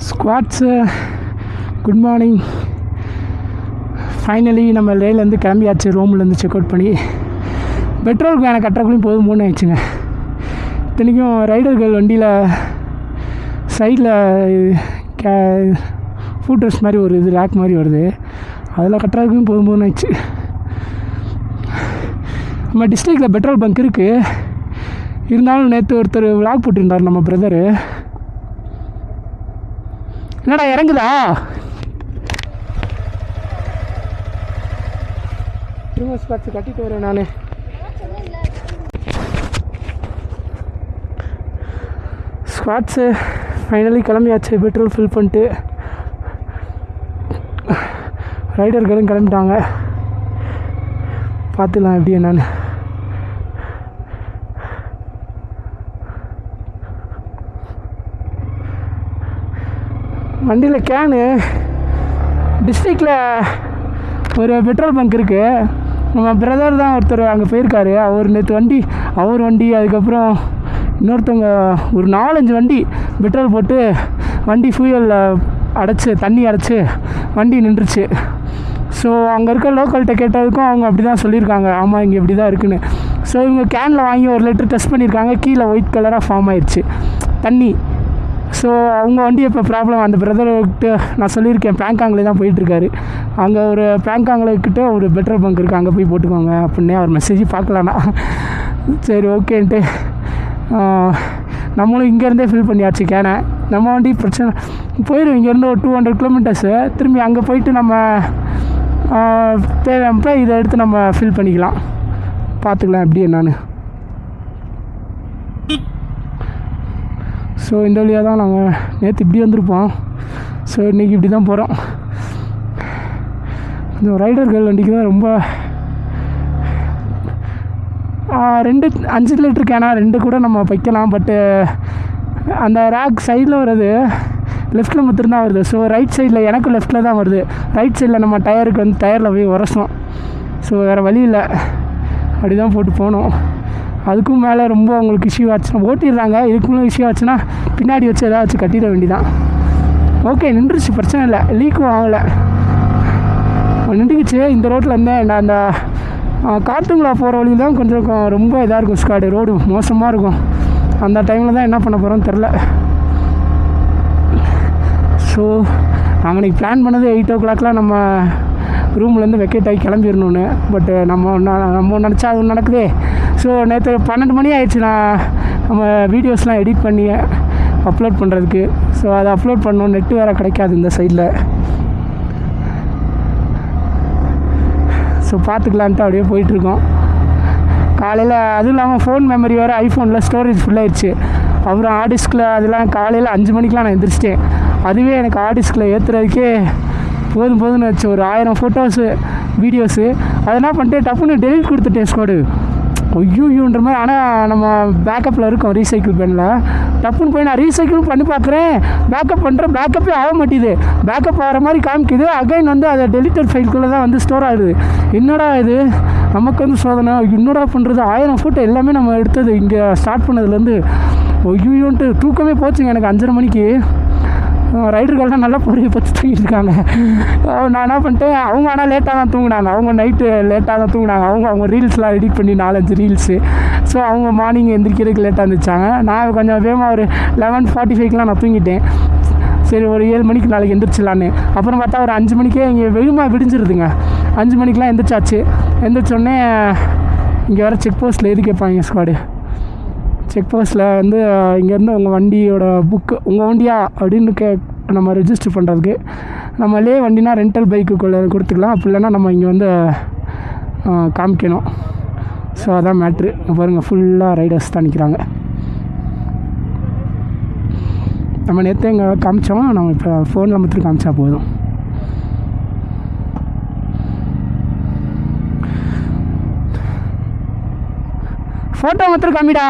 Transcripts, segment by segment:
Squats good morning. Finally நம்ம லேலேருந்து கிளம்பியாச்சு. ரூம்லேருந்து check out பண்ணி பெட்ரோலுக்கு எனக்கு கட்டுறக்குள்ளேயும் போதும் 3 ஆயிடுச்சுங்க. இத்தனைக்கும் ரைடர்கள் வண்டியில் சைடில் ஃபூட்டர்ஸ் மாதிரி ஒரு இது ரேக் மாதிரி வருது, அதில் கட்டுறதுக்கும் போதும் ஆயிடுச்சு. நம்ம டிஸ்ட்ரிக்டில் பெட்ரோல் பங்க் இருக்குது, இருந்தாலும் நேற்று ஒருத்தர் விளாக் போட்டிருந்தார் நம்ம பிரதரு. என்னடா இறங்குதா? திரும்ப ஸ்பாட்ஸ் கட்டிட்டு வரேன் நான். ஸ்குவாட்ஸு ஃபைனலி கிளம்பியாச்சு. பெட்ரோல் ஃபில் பண்ணிட்டு ரைடர்களும் கிளம்பிட்டாங்க. பார்த்துக்கலாம் எப்படி என்னன்னு. வண்டியில் கேனு டிஸ்ட்ரிக்டில் ஒரு பெட்ரோல் பங்க் இருக்குது. நம்ம பிரதர் தான் ஒருத்தர் அங்கே போயிருக்காரு. அவர் நேற்று அவர் வண்டி அதுக்கப்புறம் இன்னொருத்தவங்க ஒரு 4-5 வண்டி பெட்ரோல் போட்டு வண்டி ஃபியூயலில் அடைச்சி தண்ணி அடைச்சி வண்டி நின்றுச்சு. ஸோ அங்கே இருக்க லோக்கல்கிட்ட கேட்டதுக்கும் அவங்க அப்படி தான் சொல்லியிருக்காங்க, ஆமாம் இங்கே இப்படி தான் இருக்குன்னு. ஸோ இவங்க கேனில் வாங்கி 1 லிட்டர் டெஸ்ட் பண்ணியிருக்காங்க, கீழே ஒயிட் கலராக ஃபார்ம் ஆயிடுச்சு தண்ணி. ஸோ அவங்க வண்டி இப்போ ப்ராப்ளம். அந்த பிரதர்கிட்ட நான் சொல்லியிருக்கேன், பேங்காங்கில் தான் போயிட்டுருக்காரு. அங்கே ஒரு பேங்காங்கில்கிட்ட ஒரு பெட்ரோல் பங்க் இருக்குது, அங்கே போய் போட்டுக்கோங்க அப்படின்னே அவர் மெசேஜ் பார்க்கலான்னா. சரி ஓகேன்ட்டு நம்மளும் இங்கேருந்தே ஃபில் பண்ணியாச்சு கேனை. நம்ம வண்டி பிரச்சனை போயிடும். இங்கேருந்து ஒரு 200 கிலோமீட்டர்ஸு திரும்பி அங்கே போயிட்டு நம்ம தேவைப்போ இதை எடுத்து நம்ம ஃபில் பண்ணிக்கலாம். பார்த்துக்கலாம் எப்படி என்னான்னு. ஸோ இந்த வழியாக தான் நாங்கள் நேற்று இப்படி வந்திருப்போம். ஸோ இன்றைக்கி இப்படி தான் போகிறோம். இந்த ரைடர்கள் வண்டிக்கு தான் ரொம்ப 5 லிட்டர் கேனா 2 கூட நம்ம வைக்கலாம். பட்டு அந்த ரேக் சைடில் வர்றது லெஃப்ட்டில் மட்டும்தான் வருது. ஸோ ரைட் சைடில் எனக்கு லெஃப்ட்டில் தான் வருது. ரைட் சைடில் நம்ம டயருக்கு வந்து டயரில் போய் உரசணும். ஸோ வேறு வழி இல்லை, அப்படி தான் போட்டு போகணும். அதுக்கும் மேலே ரொம்ப அவங்களுக்கு இஷ்யூ ஆச்சுன்னா ஓட்டிடுறாங்க. இதுக்கு மேலே இஷ்யூ ஆச்சுன்னா பின்னாடி வச்சு ஏதாச்சும் கட்டிட வேண்டிதான். ஓகே நின்றுச்சு, பிரச்சனை இல்லை, லீக்கும் ஆகலை, நின்றுக்குச்சு. இந்த ரோட்டில் இருந்தேன் அந்த காட்டுங்களா போகிற வழி தான் கொஞ்சம் ரொம்ப இதாக இருக்கும். ஸ்காடு ரோடு மோசமாக இருக்கும். அந்த டைமில் தான் என்ன பண்ண போகிறோன்னு தெரில. ஸோ நாங்கள் இன்றைக்கி பிளான் பண்ணது 8 o'clock நம்ம ரூம்லேருந்து வெக்கேட் ஆகி கிளம்பிடணுன்னு. பட்டு நம்ம நினச்சா அது நடக்குதே. ஸோ நேற்று 12 மணி ஆயிடுச்சு நம்ம வீடியோஸ்லாம் எடிட் பண்ணி அப்லோட் பண்ணுறதுக்கு. ஸோ அதை அப்லோட் பண்ணணும், நெட்டு வேறு கிடைக்காது இந்த சைடில். ஸோ பார்த்துக்கலான்ட்டு அப்படியே போயிட்டுருக்கோம். காலையில் அதுவும் இல்லாமல் ஃபோன் மெமரி வேறு ஐஃபோனில் ஸ்டோரேஜ் ஃபுல்லாகிடுச்சு. அப்புறம் ஹார்டிஸ்கில் அதெல்லாம் காலையில் 5 மணிக்கெலாம் நான் எந்திரிச்சிட்டேன். அதுவே எனக்கு ஹார்டிஸ்கில் ஏற்றுறதுக்கே போதும்னு வச்சு ஒரு 1000 ஃபோட்டோஸு வீடியோஸு அதை என்ன பண்ணிட்டு டப்புன்னு டெலிட் கொடுத்துட்டேன் ஸ்கோடு. ஐயோன்ற மாதிரி. ஆனால் நம்ம பேக்கப்பில் இருக்கோம் ரீசைக்கிள் பெனில். டப்புன்னு போய் நான் ரீசைக்கிள் பண்ணி பார்க்குறேன், பேக்கப் பண்ணுறேன், பேக்கப்பே ஆக மாட்டேது. பேக்கப் ஆகிற மாதிரி காமிக்குது. அகைன் வந்து அதை டெலிட்டட் ஃபைல்குள்ளே தான் வந்து ஸ்டோர் ஆகுது. என்னடா இது நமக்கு வந்து சோதனை, என்னடா பண்ணுறது. 1000 ஃபோட்டோ எல்லாமே நம்ம எடுத்தது இங்கே ஸ்டார்ட் பண்ணதுலேருந்து. ஐயோன்ட்டு தூக்கமே போச்சுங்க எனக்கு 5:30 மணிக்கு. ரைடர்கள்லாம் நல்லா பொறிய பற்றி தூங்கிட்டுருக்காங்க. நான் என்ன பண்ணிட்டேன், அவங்க ஆனால் லேட்டாக தான் தூங்கினாங்க. அவங்க நைட்டு லேட்டாக தான் தூங்கினாங்க. அவங்க ரீல்ஸ்லாம் எடிட் பண்ணி 4-5 ரீல்ஸு. ஸோ அவங்க மார்னிங் எந்திரிக்கிறதுக்கு லேட்டாக இருந்துச்சாங்க. நான் கொஞ்சம் வேகமாக ஒரு 11:45 நான் தூங்கிட்டேன். சரி ஒரு 7 மணிக்கு நாளைக்கு எந்திரிச்சிடலான்னு. அப்புறம் பார்த்தா ஒரு 5 மணிக்கே இங்கே வெகுமாக விடிஞ்சிருதுங்க. 5 மணிக்கெலாம் எந்திரிச்சாச்சு. எந்திரிச்சோடனே இங்கே வர செக் போஸ்ட்டில் எது கேட்பாங்க ஸ்குவாடு. செக் போஸ்ட்டில் வந்து இங்கேருந்து உங்கள் வண்டியோட புக்கு உங்கள் வண்டியா அப்படின்னு நம்ம ரெஜிஸ்டர் பண்ணுறதுக்கு. நம்மளே வண்டினா ரெண்டல் பைக்குக்குள்ளே கொடுத்துக்கலாம். அப்படி இல்லைன்னா நம்ம இங்கே வந்து காமிக்கணும். ஸோ அதான் மேட்ரு. பாருங்கள் ஃபுல்லாக ரைடர்ஸ் தான் நிற்கிறாங்க. நம்ம நேற்று எங்கே காமிச்சோம், நம்ம இப்போ ஃபோனில் மட்டும் காமிச்சா போதும். ஃபோட்டோ மட்டும் காமிடா.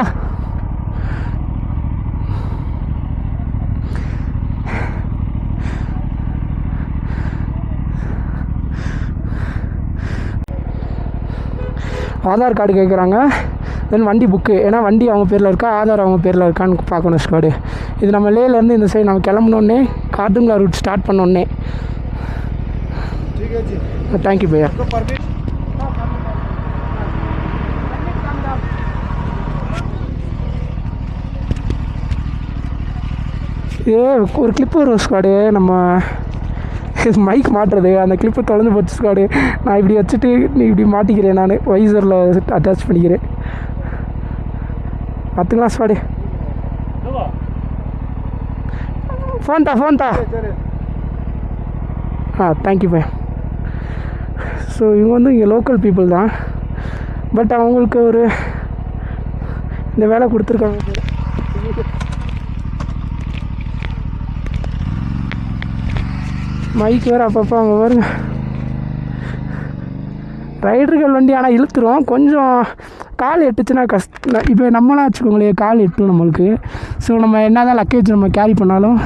ஆதார் கார்டு கேட்குறாங்க. தென் வண்டி புக்கு, ஏன்னா வண்டி அவங்க பேரில் இருக்கா, ஆதார் அவங்க பேரில் இருக்கான்னு பார்க்கணும் ஸ்குவாடு. இது நம்ம லேலேருந்து இந்த சைடு நம்ம கிளம்புனோடனே கார்துங்களா ரூட் ஸ்டார்ட் பண்ணோடனே. தேங்க்யூ பையா. இது ஒரு கிளிப்பு வரும் ஸ்குவாடு, நம்ம மைக் மாட்டுறது, அந்த கிளிப்பு தொலைஞ்சு போச்சு ஸ்குவாடு. நான் இப்படி வச்சுட்டு நீ இப்படி மாட்டிக்கிறேன், நான் வைசரில் அட்டாச் பண்ணிக்கிறேன். பார்த்துக்கலாம் ஸ்குவாடு. ஃபோன்டா தேங்க்யூ பையா. ஸோ இவங்க வந்து இங்கே லோக்கல் பீப்புள் தான், பட் அவங்களுக்கு ஒரு இந்த வேலை கொடுத்துருக்காங்க. மைக் வேறு அப்பப்போ அவங்க பாருங்க ரைடர்கள் வண்டி, ஆனால் இழுத்துரும் கொஞ்சம். கால் எட்டுச்சுன்னா கஷ்டம். இப்போ நம்மளாம் வச்சுக்கோங்களேன், கால் எட்டும் நம்மளுக்கு. ஸோ நம்ம என்ன தான் லக்கேஜ் நம்ம கேரி பண்ணாலும்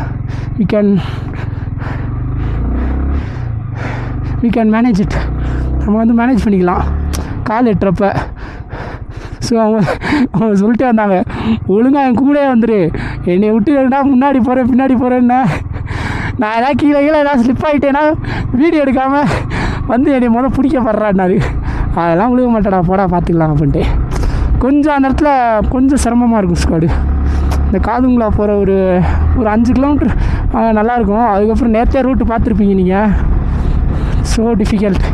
we can manage it. நம்ம வந்து மேனேஜ் பண்ணிக்கலாம் கால் எட்டுறப்ப. ஸோ அவங்க சொல்லிட்டே வந்தாங்க, ஒழுங்காக என் கூட வந்துடு, என்னை விட்டு முன்னாடி போகிறேன் பின்னாடி போகிறேன்னா. நான் ஏதாவது கீழே ஏதாவது ஸ்லிப் ஆகிட்டேன்னா வீடியோ எடுக்காமல் வந்து என்னை பிடிக்கப்படுறான்னாரு. அதெல்லாம் விழுக மாட்டேடா, போடா பார்த்துக்கலாம் அப்படின்ட்டு. கொஞ்சம் அந்த இடத்துல கொஞ்சம் சிரமமாக இருக்கும் ஸ்குவாடு. இந்த காதுங்களா போகிற ஒரு 5 கிலோமீட்டர் நல்லாயிருக்கும். அதுக்கப்புறம் நேற்றே ரூட்டு பார்த்துருப்பீங்க நீங்கள். So difficult.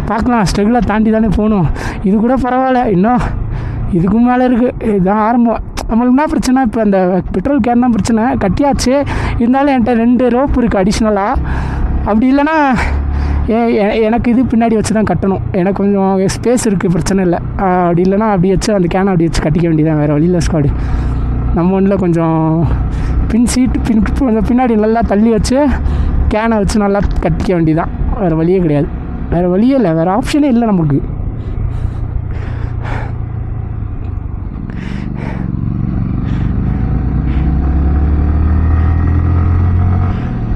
பார்க்கலாம், ஸ்ட்ரகிளாக தாண்டி தானே போகணும். இது கூட பரவாயில்ல, இன்னும் இதுக்கு மேலே இருக்குது. இதுதான் ஆரம்பம். நம்மளுக்கு என்ன பிரச்சனை, இப்போ அந்த பெட்ரோல் கேன் தான் பிரச்சனை. கட்டியாச்சு, இருந்தாலும் என்கிட்ட 2 ரோப் இருக்குது அடிஷ்னலாக. அப்படி இல்லைன்னா எனக்கு இது பின்னாடி வச்சு தான் கட்டணும். எனக்கு கொஞ்சம் ஸ்பேஸ் இருக்குது, பிரச்சனை இல்லை. அப்படி இல்லைனா அப்படி வச்சு அந்த கேனை அப்படி வச்சு கட்டிக்க வேண்டியதான், வேறு வழியில் ஸ்குவாடு. நம்ம ஒன்றில் கொஞ்சம் கொஞ்சம் பின்னாடி நல்லா தள்ளி வச்சு கேனை வச்சு நல்லா கட்டிக்க வேண்டியதான், வேறு வழியே கிடையாது. வேறு வழியே இல்லை, வேறு ஆப்ஷனே இல்லை நமக்கு.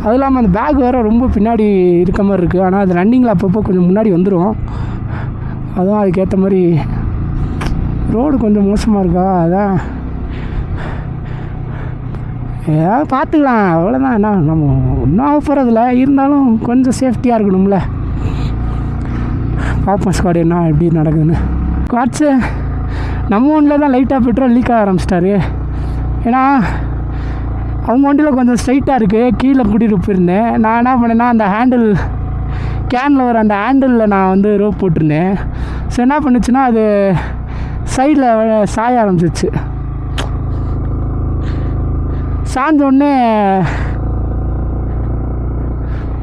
அதுவும் இல்லாமல் அந்த பேக் வேறு ரொம்ப பின்னாடி இருக்க மாதிரி இருக்குது. ஆனால் அது ரன்னிங்கில் அப்பப்போ கொஞ்சம் முன்னாடி வந்துடும். அதுவும் அதுக்கேற்ற மாதிரி ரோடு கொஞ்சம் மோசமாக இருக்கா, அதான் ஏதாவது பார்த்துக்கலாம், அவ்வளோதான். என்ன நம்ம ஒன்றும் ஆக போகிறதில்ல, இருந்தாலும் கொஞ்சம் சேஃப்டியாக இருக்கணும்ல. பார்ப்போம் ஸ்குவாடு என்ன எப்படி நடக்குதுன்னு. வாட்ஸு நம்ம ஒன்றில் தான் லைட்டாக பெட்ரோல் லீக் ஆக ஆரம்பிச்சிட்டாரு. ஏன்னா அவங்க வண்டியில் கொஞ்சம் ஸ்ட்ரைட்டாக இருக்குது, கீழே கூட்டிகிட்டு போயிருந்தேன். நான் என்ன பண்ணேன்னா அந்த ஹேண்டில் கேனில் வர அந்த ஹேண்டிலில் நான் வந்து ரோப் போட்டிருந்தேன். ஸோ என்ன பண்ணுச்சுன்னா அது சைடில் சாய ஆரம்பிச்சிச்சு. சாய்ந்தோடனே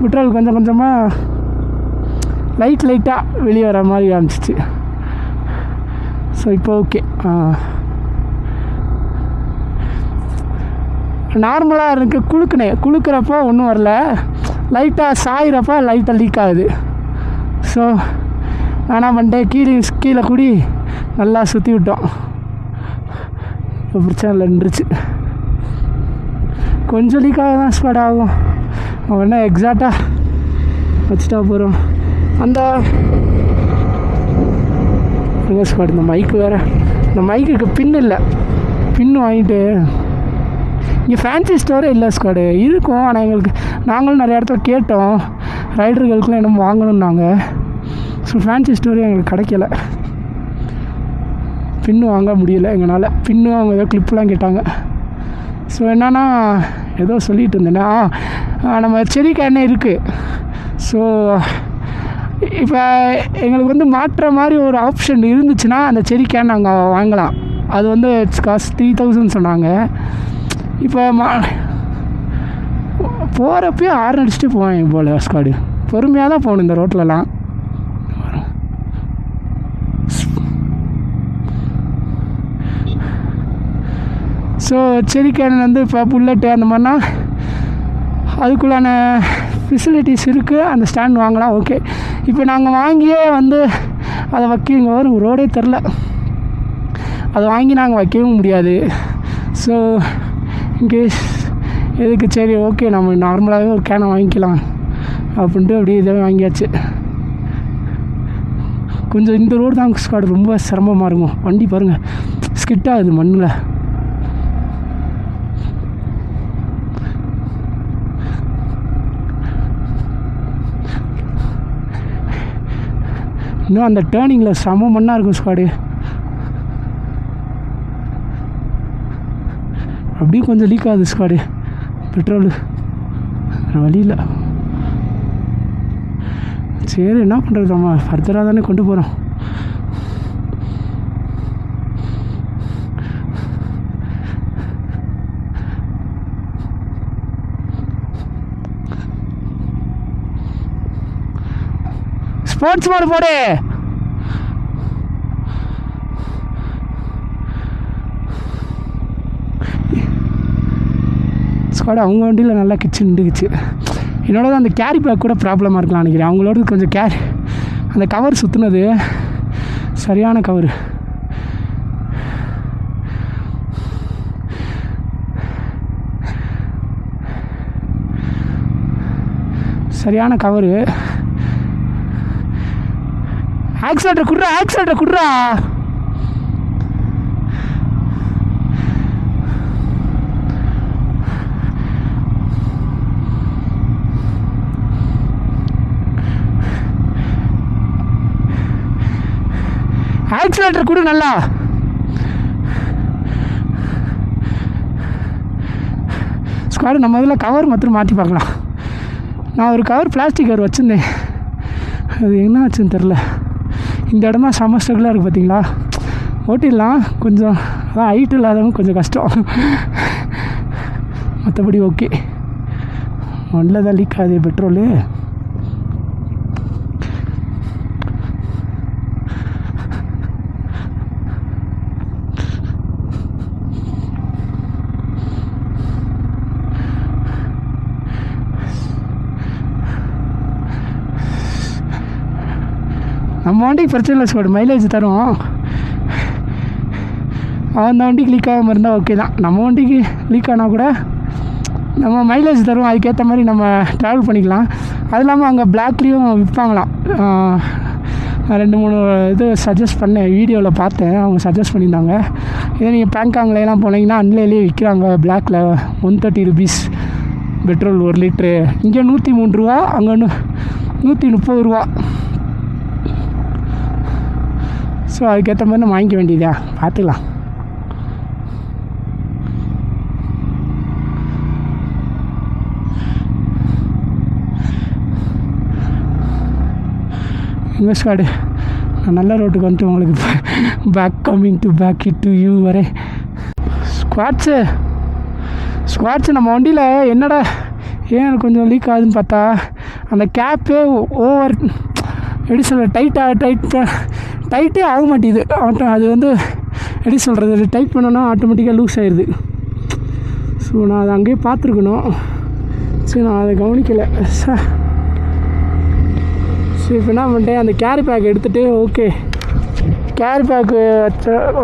பெட்ரோல் கொஞ்சம் கொஞ்சமாக லைட்டாக வெளியே வர மாதிரி ஆரம்பிச்சிச்சு. ஸோ இப்போ ஓகே. நார்மலாக இருக்கு, குளுக்கிறப்போ ஒன்றும் வரல, லைட்டாக சாயிறப்போ லைட்டாக லீக் ஆகுது. ஸோ நான் என்ன பண்ணிட்டேன், கீழே கூடி நல்லா சுற்றி விட்டோம். இப்போ பிரச்சனை இல்லை, நின்றுச்சு. கொஞ்சம் லீக்காக தான் ஸ்பாட் ஆகும், அவன் என்ன எக்ஸாக்டாக வச்சுட்டா போகிறோம். அந்த ஸ்பாட் இந்த மைக்கு வேறு, இந்த மைக்குக்கு பின் இல்லை, பின்னு வாங்கிட்டு இங்கே ஃபேன்சி ஸ்டோரே இல்லை ஸ்குவாடு. இருக்கும், ஆனால் எங்களுக்கு நாங்களும் நிறைய இடத்துல கேட்டோம், ரைடர்களுக்குலாம் என்னமோ வாங்கணுன்னாங்க. ஸோ ஃபேன்சி ஸ்டோரே எங்களுக்கு கிடைக்கல, பின்னு வாங்க முடியல எங்களால். பின்னு அவங்க ஏதோ கிளிப்லாம் கேட்டாங்க. ஸோ என்னன்னா ஏதோ சொல்லிகிட்டு இருந்தேன்னா நம்ம செரி கேனே இருக்குது. ஸோ இப்போ எங்களுக்கு வந்து மாற்றுற மாதிரி ஒரு ஆப்ஷன் இருந்துச்சுன்னா அந்த செரி கேன் நாங்கள் வாங்கலாம். அது வந்து காஸ்ட் 3000 சொன்னாங்க. இப்போ போகிறப்பயே ஹார்ன் அடிச்சுட்டு போவேன் போல் ஸ்குவாடு. பொறுமையாக தான் போகணும் இந்த ரோட்லலாம். ஸோ செரி கேன் வந்து இப்போ புல்லட்டு அந்த மாதிரினா அதுக்குள்ளான ஃபெசிலிட்டிஸ் இருக்குது, அந்த ஸ்டாண்ட் வாங்கலாம். ஓகே, இப்போ நாங்கள் வாங்கியே வந்து அதை வைக்கிங்க வரும் ரோடே தெரில, அதை வாங்கி நாங்கள் வைக்கவும் முடியாது. ஸோ இன்கேஸ் எதுக்கு, சரி ஓகே நம்ம நார்மலாகவே ஒரு கேனை வாங்கிக்கலாம் அப்படின்ட்டு அப்படியே இதை வாங்கியாச்சு. கொஞ்சம் இந்த ரோடு தான் ஸ்குவாடு ரொம்ப சிரமமாக இருக்கும். வண்டி பாருங்கள் ஸ்கிட் ஆகுது மண்ணில். இன்னும் அந்த டேர்னிங்கில் செம மண்ணாக இருக்கும் ஸ்குவாடு. அப்படியே கொஞ்சம் லீக் ஆகுது ஸ்குவாடு பெட்ரோலு. வழி இல்லை. சரி என்ன பண்ணுறது, நம்ம ஃபர்தராக தானே கொண்டு போகிறோம். ஸ்போர்ட்ஸ் மோடு போடு. ஸ்குவாடு அவங்க வண்டியில் நல்லா கிச்சு நின்றுக்குச்சு. என்னோட அந்த கேரி பேக் கூட ப்ராப்ளமாக இருக்கலாம் நினைக்கிறேன். அவங்களோட கொஞ்சம் அந்த கவர் சுற்றுனது சரியான கவர். சரியான கவரு. ஆக்சிலேட்டர் குடுறா. ஆக்சிலேட்டர் கொடு நல்லா. ஸ்குவாடு நம்ம இதில் கவர் மாத்திரம் மாற்றி பார்க்கலாம். நான் ஒரு கவர் பிளாஸ்டிக் கவர் வச்சுருந்தேன், அது என்ன ஆச்சுன்னு தெரில. இந்த இடம் தான் செம ஸ்ட்ரகிளாக இருக்குது பார்த்தீங்களா. ஓட்டிடலாம், கொஞ்சம் அதான் ஹைட் இல்லாதவங்க கொஞ்சம் கஷ்டம். மற்றபடி ஓகே. ஒன்றில் தான் லீக் ஆகுது பெட்ரோலு. நம்ம வண்டிக்கு பிரச்சனை இல்லை ஸ்குவாடு, மைலேஜ் தரும். அந்த வண்டிக்கு லீக் ஆகாமல் இருந்தால் ஓகே தான். நம்ம வண்டிக்கு லீக் ஆனால் கூட நம்ம மைலேஜ் தரும், அதுக்கேற்ற மாதிரி நம்ம ட்ராவல் பண்ணிக்கலாம். அது இல்லாமல் அங்கே பிளாக்லேயும் விற்பாங்களாம். 2-3 இது சஜஸ்ட் பண்ணேன், வீடியோவில் பார்த்தேன், அவங்க சஜஸ்ட் பண்ணியிருந்தாங்க. இதே நீங்கள் பேங்காங்லாம் போனீங்கன்னா அன்லேயே விற்கிறாங்க பிளாக்கில். 130 rupees பெட்ரோல் 1 லிட்ரு. இங்கே 103 ரூபா, அங்கே 130 ரூபா. ஸோ அதுக்கேற்ற மாதிரி நம்ம வாங்கிக்க வேண்டியதா, பார்த்துக்கலாம். எங்கே ஸ்குவாடு, நான் நல்ல ரோட்டுக்கு வந்துட்டு உங்களுக்கு பேக் டு யூ வரேன். ஸ்குவாட்ஸு நம்ம வண்டியில் என்னடா ஏன் கொஞ்சம் லீக் ஆகுதுன்னு பார்த்தா, அந்த கேப்பே ஓவர் எப்படி சொல்கிற டைட்டே ஆக மாட்டேது. அது வந்து எப்படி சொல்கிறது, டைட் பண்ணோன்னா ஆட்டோமேட்டிக்காக லூஸ் ஆயிடுது. ஸோ நான் அதை அங்கேயே பார்த்துருக்கணும். சரி நான் அதை கவனிக்கலை. சரி இப்போ என்ன பண்ணிட்டேன், அந்த கேரி பேக் எடுத்துகிட்டு ஓகே கேரி பேக்கு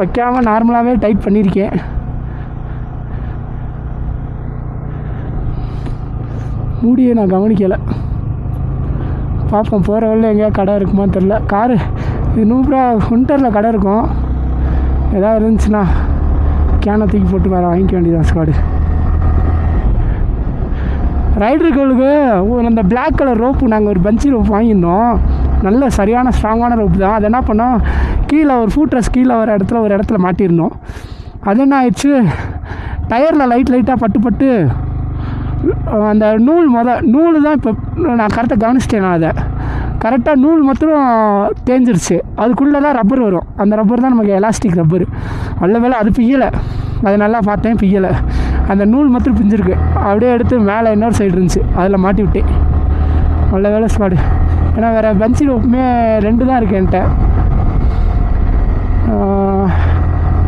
வைக்காமல் நார்மலாகவே டைட் பண்ணியிருக்கேன். மூடியை நான் கவனிக்கலை. பார்ப்போம் போகிற வழியில் எங்கேயா கடை இருக்குமான்னு தெரில. காரு இது 100 ரூபா வின்டரில் கடை இருக்கும். எதாவது இருந்துச்சுன்னா கேனை தூக்கி போட்டு வேறு வாங்கிக்க வேண்டியதான் ஸ்குவாடு. ரைடர்களுக்கு அந்த பிளாக் கலர் ரோப்பு நாங்கள் ஒரு பஞ்சி ரோப் வாங்கியிருந்தோம். நல்ல சரியான ஸ்ட்ராங்கான ரோப்பு தான். அது என்ன பண்ணோம், கீழே ஒரு ஃபூட்ரஸ் கீழே ஒரு இடத்துல மாட்டியிருந்தோம். அது என்ன ஆயிடுச்சு, டயரில் லைட்டாக பட்டு அந்த நூல் தான். இப்போ நான் கரெக்டாக கவனிச்சிட்டேன். நான் அதை கரெக்டாக நூல் மாத்திரம் தேஞ்சிருச்சு. அதுக்குள்ளே தான் ரப்பர் வரும். அந்த ரப்பர் தான் நமக்கு எலாஸ்டிக் ரப்பர். நல்ல வேலை அது பிய்யலை. அது நல்லா பார்த்தேன், பிய்யலை. அந்த நூல் மாத்திரம் பிஞ்சிருக்கு. அப்படியே எடுத்து மேலே இன்னொரு சைடு இருந்துச்சு, அதில் மாட்டி விட்டேன். நல்ல வேலை ஸ்குவாடு. ஏன்னா வேறு பஞ்சி ரோப்புமே 2 தான் இருக்குது என்கிட்ட.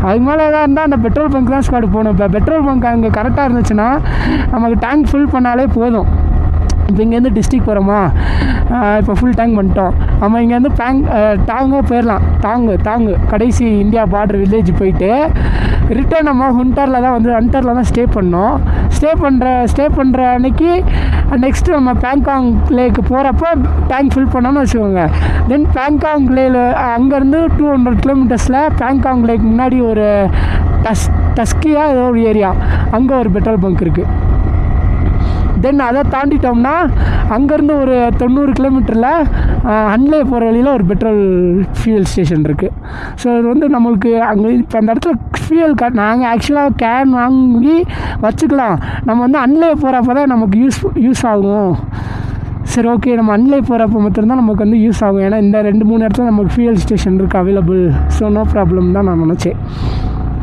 அதுக்கு மேலே எதாவது இருந்தால் அந்த பெட்ரோல் பங்க் தான் ஸ்குவாடு போகணும். இப்போ பெட்ரோல் பங்க் அங்கே கரெக்டாக இருந்துச்சுன்னா நமக்கு டேங்க் ஃபில் பண்ணாலே போதும். இப்போ இங்கேருந்து டிஸ்ட்ரிக் போகிறோமா, இப்போ ஃபுல் டேங்க் பண்ணிட்டோம். நம்ம இங்கேருந்து டாங்கே போயிடலாம். தாங்கு கடைசி இந்தியா பார்டர் வில்லேஜ் போயிட்டு ரிட்டர்ன் நம்ம ஹண்டரில் தான் ஸ்டே பண்ணோம். ஸ்டே பண்ணுற அன்னைக்கு நெக்ஸ்ட்டு நம்ம பேங்காங் லேக்கு போகிறப்ப டேங்க் ஃபில் பண்ணோம்னு வச்சுக்கோங்க. தென் பேங்காங் லேயில் அங்கேருந்து 200 கிலோமீட்டர்ஸில் பேங்காங் லேக் முன்னாடி ஒரு டஸ்கியாக ஏதோ ஒரு ஏரியா, அங்கே ஒரு பெட்ரோல் பங்க் இருக்குது. தென் அதை தாண்டிட்டோம்னா அங்கேருந்து ஒரு 90 கிலோமீட்டரில் அன்லே போகிற வழியில் ஒரு பெட்ரோல் ஃபியூயல் ஸ்டேஷன் இருக்குது. ஸோ இது நம்மளுக்கு அங்கே இப்போ அந்த இடத்துல ஃபியூயல் நாங்கள் ஆக்சுவலாக கேன் வாங்கி வச்சுக்கலாம். நம்ம அன்லே போகிறப்ப தான் நமக்கு யூஸ் ஆகும். சரி, ஓகே, நம்ம அன்லே போகிறப்ப மட்டும்தான் நமக்கு யூஸ் ஆகும். ஏன்னா இந்த 2-3 இடத்துல நமக்கு ஃபியூயல் ஸ்டேஷன் இருக்குது அவைலபிள். ஸோ நோ ப்ராப்ளம் தான் நான் நினச்சேன்.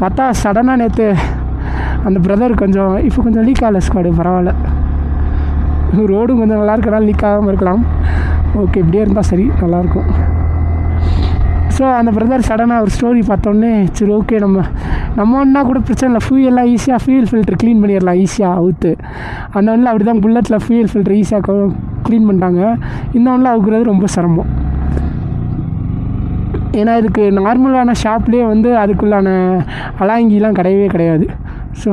பார்த்தா சடனாக நேற்று அந்த பிரதர் இப்போ கொஞ்சம் லீக் ஆகலை ஸ்குவாடு, பரவாயில்ல. ரோடும் கொஞ்சம் நல்லா இருக்கனால லீக் ஆகாமல் இருக்கலாம். ஓகே, இப்படியே இருந்தால் சரி, நல்லாயிருக்கும். ஸோ அந்த பிரதர் சடனாக ஒரு ஸ்டோரி பார்த்தோன்னே சரி ஓகே, நம்ம ஒன்றா கூட பிரச்சனை இல்லை, ஃபியூயெல்லாம் ஈஸியாக ஃபியூயல் ஃபில்ட்ரு க்ளீன் பண்ணிடலாம் ஈஸியாக அவுத்து. அந்த ஒன்றில் அப்படி தான் புல்லட்டில் ஃபியூயல் ஃபில்ட்ரு ஈஸியாக க்ளீன் பண்ணிட்டாங்க. இந்த ஒன்றில் அவுக்குறது ரொம்ப சிரமம். ஏன்னா இதுக்கு நார்மலான ஷாப்லேயே அதுக்குள்ளான அலாங்கிலாம் கிடையவே கிடையாது. ஸோ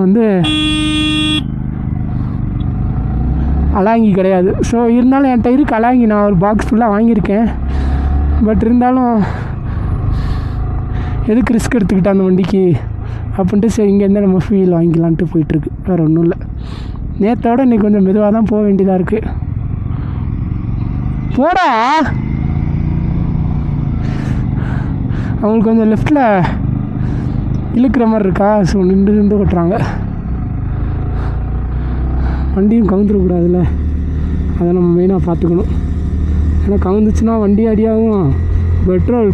அலாங்கி கிடையாது. ஸோ இருந்தாலும் என் டயருக்கு அலாங்கி நான் ஒரு பாக்ஸ் ஃபுல்லாக வாங்கியிருக்கேன். பட் இருந்தாலும் எதுக்கு ரிஸ்க் எடுத்துக்கிட்டேன் அந்த வண்டிக்கு அப்படின்ட்டு சரி இங்கேருந்து நம்ம ஃபியூல் வாங்கிக்கலான்ட்டு போயிட்டுருக்கு. வேறு ஒன்றும் இல்லை. நேற்றோட இன்றைக்கி கொஞ்சம் மெதுவாக தான் போக வேண்டியதாக இருக்குது. போடா, அவங்களுக்கு கொஞ்சம் லெஃப்டில் இழுக்கிற மாதிரி இருக்கா. ஸோ நின்று ஓட்டுறாங்க. வண்டியும் கவுந்துடக்கூடாதுல்ல, அதை நம்ம மெயினாக பார்த்துக்கணும். ஏன்னா கவுந்துச்சுன்னா வண்டி அடியாகும், பெட்ரோல்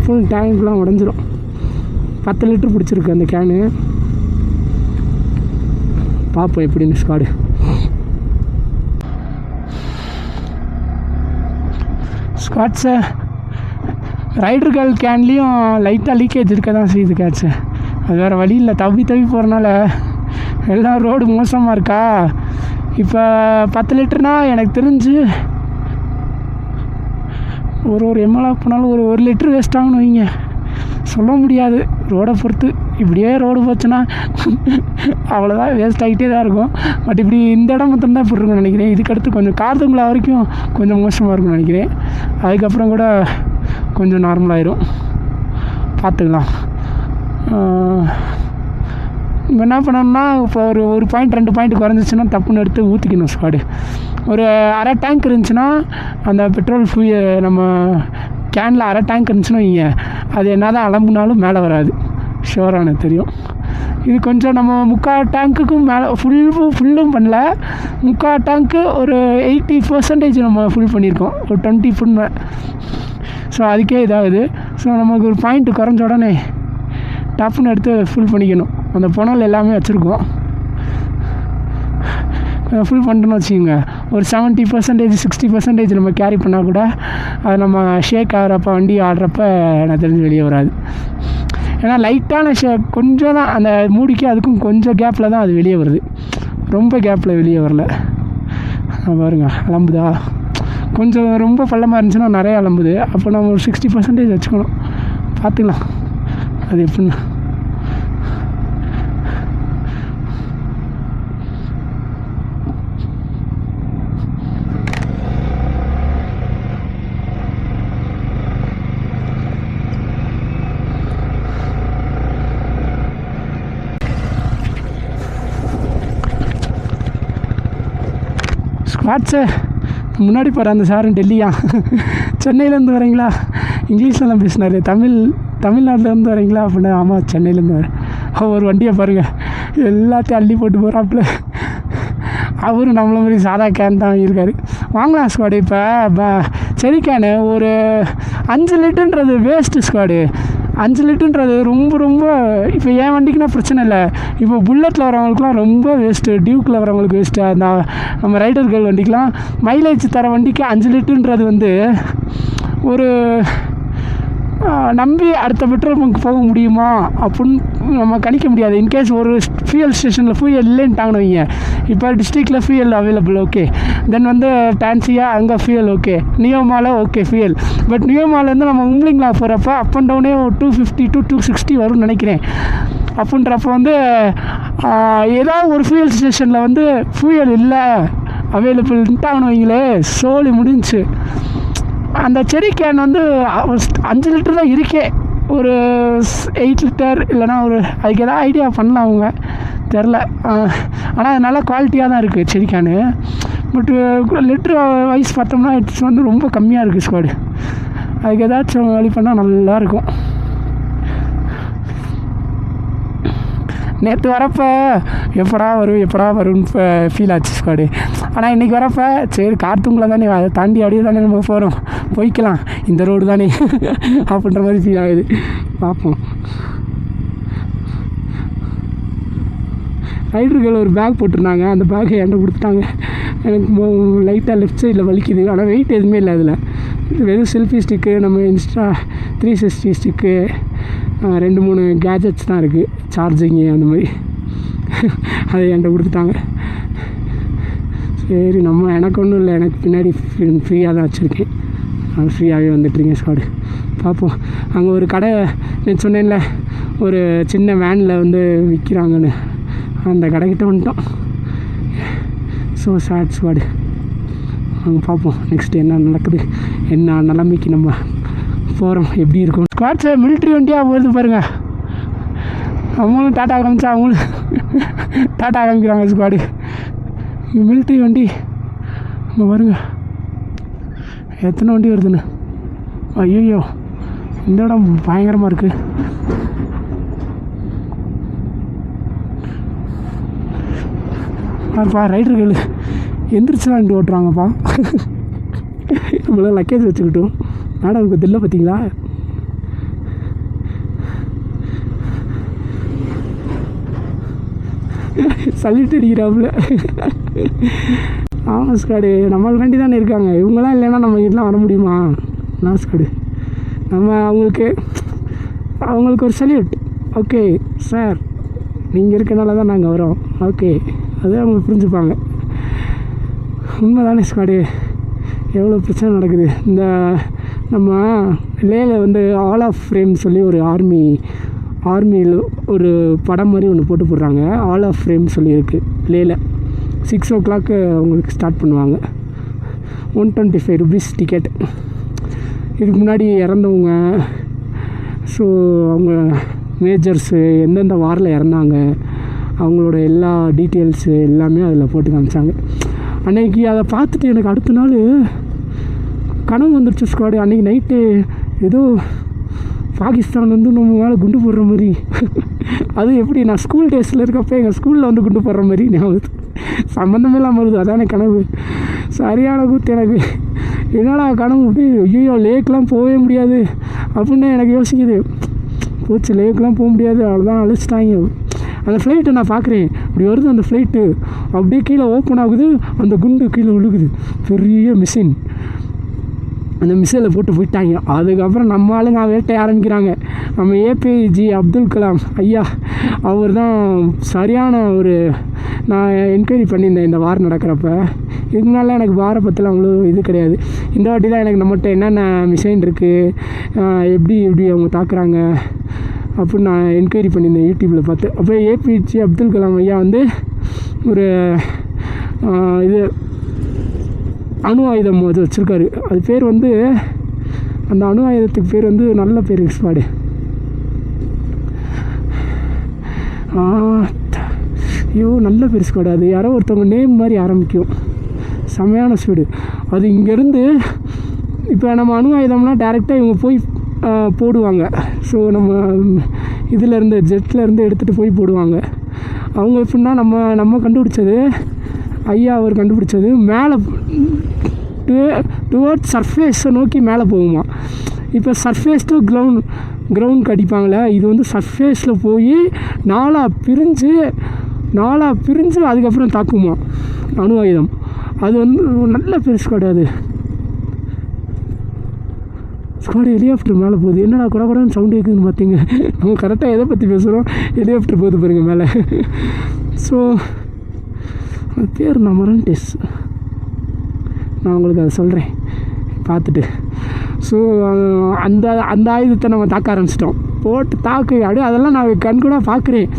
ஃபுல் டேங்க்லாம் உடஞ்சிரும். 10 லிட்டர் பிடிச்சிருக்கு அந்த கேனு. பார்ப்போம் எப்படின்னு ஸ்குவாடு. ஸ்குவாட்ஸை ரைடர்கள் கேன்லேயும் லைட்டாக லீக்கேஜ் இருக்க தான் செய்யுது கேட்சு. அது வேறு வழி இல்லை, தவி போகிறனால எல்லாம் ரோடு மோசமாக இருக்கா. இப்போ 10 லிட்டர்னால் எனக்கு தெரிஞ்சு ஒரு எம்எல்ஏ போனாலும் ஒரு 1 லிட்டர் வேஸ்ட் ஆகணும். வைங்க, சொல்ல முடியாது ரோடை பொறுத்து. இப்படியே ரோடு போச்சுன்னா அவ்வளோதான், வேஸ்ட் ஆகிட்டே தான் இருக்கும். பட் இப்படி இந்த இடம் மட்டும்தான் இப்படி இருக்குன்னு நினைக்கிறேன். இதுக்கடுத்து கொஞ்சம் கார்துங்களா வரைக்கும் கொஞ்சம் மோசமாக இருக்கும்னு நினைக்கிறேன். அதுக்கப்புறம் கூட கொஞ்சம் நார்மலாகிடும், பார்த்துக்கலாம். இப்போ என்ன பண்ணணும்னா, இப்போ ஒரு பாயிண்ட் 2 பாயிண்ட் குறைஞ்சிச்சுன்னா தப்புன்னு எடுத்து ஊற்றிக்கணும் ஸ்குவாடு. ஒரு அரை டேங்க் இருந்துச்சுன்னா அந்த பெட்ரோல் நம்ம கேனில் அரை டேங்க் இருந்துச்சுன்னா வைங்க, அது என்ன தான் அலம்புனாலும் மேலே வராது, ஷுவராக எனக்கு தெரியும். இது கொஞ்சம் நம்ம 3/4 டேங்க்குக்கும் மேலே ஃபுல்லும் பண்ணல. 3/4 டேங்க்கு ஒரு 80% நம்ம ஃபுல் பண்ணியிருக்கோம், ஒரு 20 ஃபுல். ஸோ அதுக்கே இதாகுது. ஸோ நமக்கு ஒரு பாயிண்ட்டு குறைஞ்ச உடனே டப்புன்னு எடுத்து ஃபுல் பண்ணிக்கணும். அந்த புனல் எல்லாமே வச்சுருக்கோம், ஃபுல் பண்ணிட்டோன்னு வச்சுக்கோங்க. ஒரு 70% 60% நம்ம கேரி பண்ணால் கூட அது நம்ம ஷேக் ஆகிறப்ப, வண்டி ஆடுறப்ப எனக்கு தெரிஞ்சு வெளியே வராது. ஏன்னா லைட்டான கொஞ்சம் தான் அந்த மூடிக்கு அதுக்கும் கொஞ்சம் கேப்பில் தான் அது வெளியே வருது, ரொம்ப கேப்பில் வெளியே வரல. பாருங்க, அலம்புதா. கொஞ்சம் ரொம்ப பள்ளமாக இருந்துச்சுன்னா நிறைய அலம்புது. அப்போ நம்ம ஒரு 60% வச்சுக்கணும், பார்த்துக்கலாம் அது எப்படின்னா. ஸ்குவாட்ஸு முன்னாடி போகிற அந்த சாரும் டெல்லியா, சென்னையிலேருந்து வரீங்களா, இங்கிலீஷ்லலாம் பேசினார். தமிழ்நாட்டிலேருந்து வரீங்களா அப்படின்னா, ஆமாம் சென்னையிலேருந்து வரேன். அவர் வண்டியை பாருங்கள், எல்லாத்தையும் அள்ளி போட்டு போகிறாப்புல. அவரும் நம்மள மாதிரி சாதா கேன் தான் வாங்கியிருக்காரு. வாங்கலாம் ஸ்குவாடு. இப்போ செரி கேனு ஒரு 5 லிட்டருன்றது வேஸ்ட்டு ஸ்குவாடு. 5 லிட்டருன்றது ரொம்ப இப்போ என் வண்டிக்குனா பிரச்சனை இல்லை. இப்போ புல்லட்டில் வரவங்களுக்குலாம் ரொம்ப வேஸ்ட்டு, டியூக்கில் வரவங்களுக்கு வேஸ்ட்டு. அந்த நம்ம ரைடர்கள் வண்டிக்கெலாம் மைலேஜ் தர வண்டிக்கு 5 லிட்டருன்றது ஒரு நம்பி அடுத்த பெட்ரோல் பங்க் போக முடியுமா அப்படின்னு நம்ம கணிக்க முடியாது. இன்கேஸ் ஒரு ஃபியூயல் ஸ்டேஷனில் ஃபியூயல் இல்லைன்ட்டாங்கன்னு வைங்க, இப்போ டிஸ்ட்ரிக்டில் ஃபியூயல் அவைலபிள் ஓகே, தென் வந்து டான்சியா அங்கே ஃபியூயல் ஓகே, நியோமாவில் ஓகே ஃபியூயல். பட் நியோமாலேருந்து நம்ம உம்லிங்லா போகிறப்ப அப் அண்ட் டவுனே 250 to 260 வரும்னு நினைக்கிறேன். அப்படின்றப்ப வந்து ஏதாவது ஒரு ஃபியூயல் ஸ்டேஷனில் வந்து ஃபியூயல் இல்லை அவைலபிள்ன்ட்டாங்கன்னு வைங்களே, சோலி முடிஞ்சிச்சு. அந்த செரி கேன் வந்து 5 லிட்டர் தான் இருக்கே, ஒரு 8 லிட்டர் இல்லைனா ஒரு அதுக்கு எதாவது ஐடியா பண்ணலாம் அவங்க, தெரில. ஆனால் அது நல்லா குவாலிட்டியாக தான் இருக்குது செரி கேனு. பட்டு லிட்ரு வைஸ் பார்த்தோம்னா இட்ஸ் வந்து ரொம்ப கம்மியாக இருக்குது ஸ்குவாடு. அதுக்கு ஏதாச்சும் வழி பண்ணால் நல்லாயிருக்கும். நேற்று வரப்போ எப்படா வரும்னு ஃபீல் ஆச்சு ஸ்குவாடு. ஆனால் இன்றைக்கி வரப்போ சரி கார்த்தூங்கில் தானே, அதை தாண்டி அப்படியே தானே நம்ம போகிறோம், போய்க்கலாம் இந்த ரோடு தானே அப்படின்ற மாதிரி ஃபீல் ஆகுது. பார்ப்போம். ரைடர்கள் ஒரு பேக் போட்டிருந்தாங்க, அந்த பேக்கை என்கிட்ட கொடுத்துட்டாங்க. எனக்கு லைட்டாக லெஃப்ட் சைடில் வலிக்குது, ஆனால் வெயிட் எதுவுமே இல்லை அதில். வெறும் செல்ஃபி ஸ்டிக்கு, நம்ம இன்ஸ்டா 360 ஸ்டிக்கு, 2-3 கேஜெட்ஸ் தான் இருக்குது, சார்ஜிங்கு அந்த மாதிரி. அதை என்கிட்ட கொடுத்துட்டாங்க. சரி, எனக்கு ஒன்றும் இல்லை, எனக்கு பின்னாடி ஃப்ரீயாக தான் வச்சுருக்கேன், அது ஃப்ரீயாகவே வந்துட்டுருக்கேன் ஸ்குவாடு. பார்ப்போம். அங்கே ஒரு கடை நான் சொன்னேன்ல, ஒரு சின்ன வேனில் வந்து விற்கிறாங்கன்னு, அந்த கடைக்கிட்ட வந்துட்டோம். So chat squad. அங்கே பார்ப்போம் நெக்ஸ்ட்டு என்ன நடக்குது, என்ன நிலைமைக்கு நம்ம போகிறோம், எப்படி இருக்கும். ஸ்குவாட்ஸை மிலிட்ரி வண்டியாக போகுது பாருங்கள். அவங்களும் டாட்டா காமிச்சா அவங்களும் டாட்டா காமிக்கிறாங்க ஸ்குவாடு. மிலிட்ரி வண்டி அங்கே பாருங்க, எத்தனை வண்டி வருதுன்னு. ஐயோ, இந்த இடம் பயங்கரமாக இருக்குது. பாருப்பா, ரைடர்கள் எந்திரிச்சுலாம் வண்டி ஓட்டுறாங்கப்பா. நம்மளாம் லக்கேஜ் வச்சுக்கிட்டோம். மேடம் தில்லை பார்த்தீங்களா? சல்லிட்டு அடிக்கிறாப்புல. ஆமாம் ஸ்குவாடு, நம்மளுக்காண்டி தானே இருக்காங்க. இவங்களாம் இல்லைன்னா நம்ம வீட்டிலாம் வர முடியுமா? நான் ஸ்குவாடு நம்ம அவங்களுக்கு ஒரு சல்யூட். ஓகே சார், நீங்கள் இருக்கனால தான் நாங்கள் வரோம். ஓகே, அதே அவங்க புரிஞ்சுப்பாங்க. உண்மை தானே ஸ்குவாடு? எவ்வளோ பிரச்சனை நடக்குது. இந்த நம்ம லேல வந்து ஆல் ஆஃப் ஃப்ரேம் சொல்லி ஒரு ஆர்மியில் ஒரு படம் மாதிரி ஒன்று போடுறாங்க. ஆல் ஆஃப் ஃப்ரேம் சொல்லியிருக்கு. லேல 6 o'clock அவங்களுக்கு ஸ்டார்ட் பண்ணுவாங்க. 125 rupees டிக்கெட். இதுக்கு முன்னாடி இறந்தவங்க, ஸோ அவங்க மேஜர்ஸு எந்தெந்த வாரில் இறந்தாங்க, அவங்களோட எல்லா டீட்டெயில்ஸு எல்லாமே அதில் போட்டு காமிச்சாங்க. அன்றைக்கி அதை பார்த்துட்டு எனக்கு அடுத்த நாள் கனவு வந்துடுச்சு ஸ்குவாடு. அன்றைக்கி நைட்டு ஏதோ பாகிஸ்தான் வந்து நம்ம மேலே குண்டு போடுற மாதிரி. அது எப்படி, நான் ஸ்கூல் டேஸில் இருக்கப்போ எங்கள் ஸ்கூலில் வந்து குண்டு போடுற மாதிரி ஞாபகம், சம்மந்தமே இல்லாமல் வருது. அதானே கனவு. சரியான கூத்து எனக்கு. என்னடா கனவு இப்படி, ஐயோ லேக்கெலாம் போகவே முடியாது அப்படின்னு எனக்கு யோசிக்குது. போச்சு, லேக்கெலாம் போக முடியாது, அவ்வளோதான், அழைச்சிட்டாங்க. அந்த ஃப்ளைட்டை நான் பார்க்குறேன், இப்படி வருது அந்த ஃப்ளைட்டு, அப்படியே கீழே ஓப்பன் ஆகுது, அந்த குண்டு கீழே விழுகுது. பெரிய மிஷின், அந்த மிசைலை போட்டு போயிட்டாங்க. அதுக்கப்புறம் நம்ம ஆளுங்க வேட்டைய ஆரம்பிக்கிறாங்க. நம்ம ஏபிஜே அப்துல் கலாம் ஐயா, அவர் தான் சரியான ஒரு, நான் என்கொயரி பண்ணியிருந்தேன் இந்த வார் நடக்கிறப்ப. இதுனால எனக்கு வாரை பற்றிலாம் அவ்வளோ இது கிடையாது. இந்த வாட்டி தான் எனக்கு நம்மகிட்ட என்னென்ன மிசைன் இருக்குது, எப்படி அவங்க தாக்குறாங்க அப்படின்னு நான் என்கொயரி பண்ணியிருந்தேன் யூடியூப்பில் பார்த்து. அப்போ ஏபிஜே அப்துல் கலாம் ஐயா வந்து ஒரு இது அணு ஆயுதம் அது வச்சுருக்காரு. அது பேர் வந்து, அந்த அணு ஆயுதத்துக்கு பேர் வந்து நல்ல பேர் ஸ்குவாடு. ஐயோ நல்ல பேர் ஸ்குவாடு. அது யாரோ ஒருத்தவங்க நேம் மாதிரி ஆரம்பிக்கும், செம்மையான ஸ்பீடு. அது இங்கேருந்து இப்போ நம்ம அணு ஆயுதம்னா டேரெக்டாக இவங்க போய் போடுவாங்க. ஸோ நம்ம இதிலேருந்து ஜெட்லேருந்து எடுத்துகிட்டு போய் போடுவாங்க. அவங்க எப்படின்னா நம்ம கண்டுபிடிச்சது, ஐயா அவர் கண்டுபிடிச்சது மேலே டுவர்ட்ஸ் சர்ஃபேஸை நோக்கி மேலே போகுமா. இப்போ சர்ஃபேஸ் டு கிரவுண்ட் அடிப்பாங்களே, இது வந்து சர்ஃபேஸில் போய் நாலாக பிரிஞ்சு அதுக்கப்புறம் தாக்குமா அணு ஆயுதம். அது வந்து நல்ல பெருசு கிடையாது ஸ்குவாடு ஹெலிகாப்டர் மேலே போகுது. என்னடா கூடன்னு சவுண்டு கேட்குதுன்னு பார்த்தீங்க. நம்ம கரெக்டாக எதை பற்றி பேசுகிறோம், ஹெலிகாப்டர் போகுது பாருங்க மேலே. ஸோ அது பேர் நான் மறந்துட்டேன், நான் உங்களுக்கு அதை சொல்கிறேன் பார்த்துட்டு. ஸோ அந்த அந்த ஆயுதத்தை நம்ம தாக்க ஆரம்பிச்சிட்டோம். போட்டு தாக்கு அப்படியே அதெல்லாம் நான் கண் கூட பார்க்குறேன்.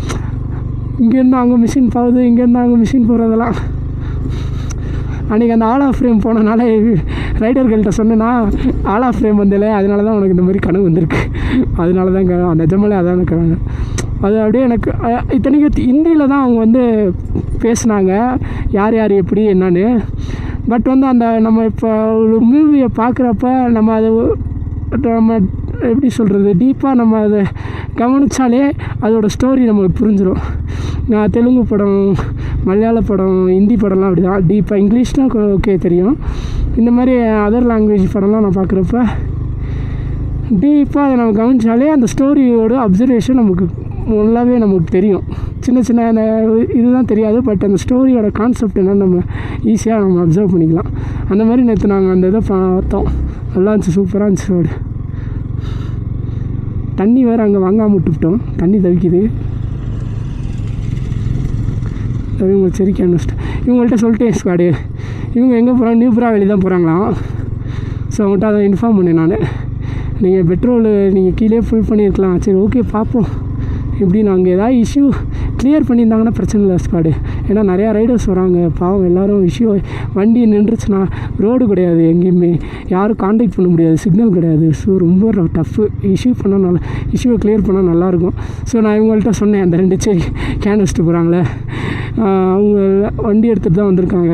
இங்கேருந்து அங்கே மிஷின் போகுது, இங்கேருந்து அங்கே மிஷின் போகிறதெல்லாம். அன்றைக்கி அந்த ஆல் ஆஃப் ஃப்ரேம் போனனால ரைடர்கள்ட்ட சொன்னேன்னா, ஆல் ஆஃப் ஃப்ரேம் வந்தல, அதனால தான் உனக்கு இந்த மாதிரி கனவு வந்திருக்கு, அதனால தான் நிஜமாலே அதான் கனவு. அது அப்படியே எனக்கு இத்தனைக்கு ஹிந்தியில் தான் அவங்க வந்து பேசுனாங்க, யார் யார் எப்படி என்னன்னு. பட் வந்து அந்த நம்ம இப்போ ஒரு மூவியை பார்க்குறப்ப நம்ம அதை நம்ம எப்படி சொல்கிறது, டீப்பாக நம்ம அதை கவனித்தாலே அதோடய ஸ்டோரி நம்மளுக்கு புரிஞ்சிடும். நான் தெலுங்கு படம், மலையாள படம், ஹிந்தி படம்லாம் அப்படி தான் டீப்பாக, இங்கிலீஷ்லாம் ஓகே தெரியும். இந்த மாதிரி அதர் லாங்குவேஜ் படம்லாம் நான் பார்க்குறப்ப டீப்பாக அதை நம்ம கவனித்தாலே அந்த ஸ்டோரியோட அப்சர்வேஷன் நமக்கு நல்லாவே நமக்கு தெரியும். சின்ன சின்ன அந்த இதுதான் தெரியாது, பட் அந்த ஸ்டோரியோட கான்செப்ட் என்னன்னு நம்ம ஈஸியாக நம்ம அப்சர்வ் பண்ணிக்கலாம். அந்த மாதிரி நேற்று நாங்கள் அந்த இதை பார்த்தோம், நல்லா இருந்துச்சு, சூப்பராக இருந்துச்சு. ரோடு தண்ணி வேறு அங்கே வாங்காமல் விட்டுவிட்டோம், தண்ணி தவிக்குது. இவங்க சரிக்க அனுப்பிச்சிட்டேன். இவங்கள்ட்ட சொல்லிட்டேன் ஸ்குவாடு, இவங்க எங்கே போகிறாங்க, நியூப்ராவேலி தான் போகிறாங்களாம். ஸோ அவங்கள்ட்ட அதை இன்ஃபார்ம் பண்ணேன் நான். நீங்கள் பெட்ரோல் நீங்கள் கீழே ஃபுல் பண்ணியிருக்கலாம், சரி ஓகே பார்ப்போம் எப்படின்னு. அங்கே ஏதாவது இஷ்யூ கிளியர் பண்ணியிருந்தாங்கன்னா பிரச்சனை இல்லை ஸ்குவாடு. ஏன்னா நிறையா ரைடர்ஸ் வராங்க பாவம், எல்லோரும் இஷ்யூ வண்டி நின்றுச்சுன்னா ரோடு கிடையாது, எங்கேயுமே யாரும் கான்டாக்ட் பண்ண முடியாது, சிக்னல் கிடையாது. ஸோ ரொம்ப டஃப்பு. இஷ்யூவை கிளியர் பண்ணால் நல்லாயிருக்கும். ஸோ நான் இவங்கள்ட்ட சொன்னேன், அந்த 2 சரி கேன் வச்சுட்டு போகிறாங்களே, அவங்க வண்டி எடுத்துகிட்டு தான் வந்திருக்காங்க,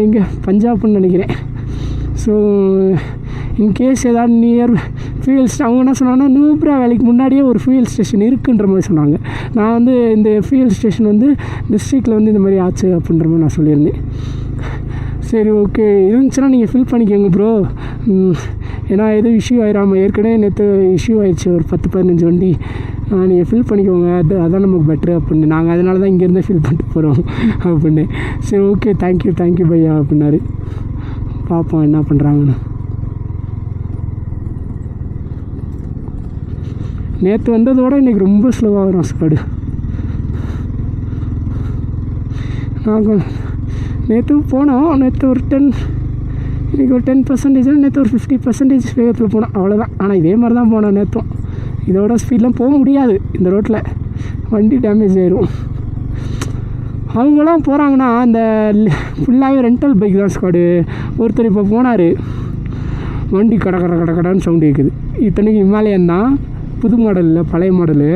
இங்கே பஞ்சாப்னு நினைக்கிறேன். ஸோ இன்கேஸ் ஏதாவது நியர் ஃபியூயல் அவங்க என்ன சொன்னாங்கன்னா, நியூப்ரா வேலைக்கு முன்னாடியே ஒரு ஃபியூயல் ஸ்டேஷன் இருக்குன்ற மாதிரி சொன்னாங்க. நான் வந்து இந்த ஃபியூயல் ஸ்டேஷன் வந்து டிஸ்ட்ரிக்டில் வந்து இந்த மாதிரி ஆச்சு அப்படின்ற மாதிரி நான் சொல்லியிருந்தேன். சரி ஓகே இருந்துச்சுன்னா நீங்கள் ஃபில் பண்ணிக்கோங்க ப்ரோ, ஏன்னா எதுவும் இஷ்யூ ஆயிடாமல், ஏற்கனவே நேற்று இஷ்யூ ஆயிடுச்சு ஒரு 10-15 வண்டி, நீங்கள் ஃபில் பண்ணிக்கோங்க, அதான் நமக்கு பெட்ரு அப்படின்னு. நாங்கள் அதனால தான் இங்கேருந்தே ஃபில் பண்ணிட்டு போகிறோம் அப்படின்னு. சரி ஓகே தேங்க்யூ பையா அப்படின்னாரு. பார்ப்போம் என்ன பண்ணுறாங்கன்னு. நேற்று வந்ததோட இன்றைக்கி ரொம்ப ஸ்லோவாக வரும் ஸ்குவாடு. நாங்கள் நேற்று போனோம், நேற்று ஒரு இன்றைக்கி ஒரு 10%, நேற்று ஒரு 50% வேகத்தில் போனோம், அவ்வளோதான். ஆனால் இதே மாதிரி தான் போனோம் நேற்றும். இதோட ஸ்பீட்லாம் போக முடியாது இந்த ரோட்டில், வண்டி டேமேஜ் ஆயிரும். அவங்களாம் போகிறாங்கன்னா அந்த ஃபுல்லாகவே ரெண்டல் பைக் தான் ஸ்குவாடு. ஒருத்தர் இப்போ போனார், வண்டி கடன்னு சவுண்டு கேட்குது. இத்தனைக்கு ஹிமாலயன் தான், புது மாடல் இல்லை, பழைய மாடலு,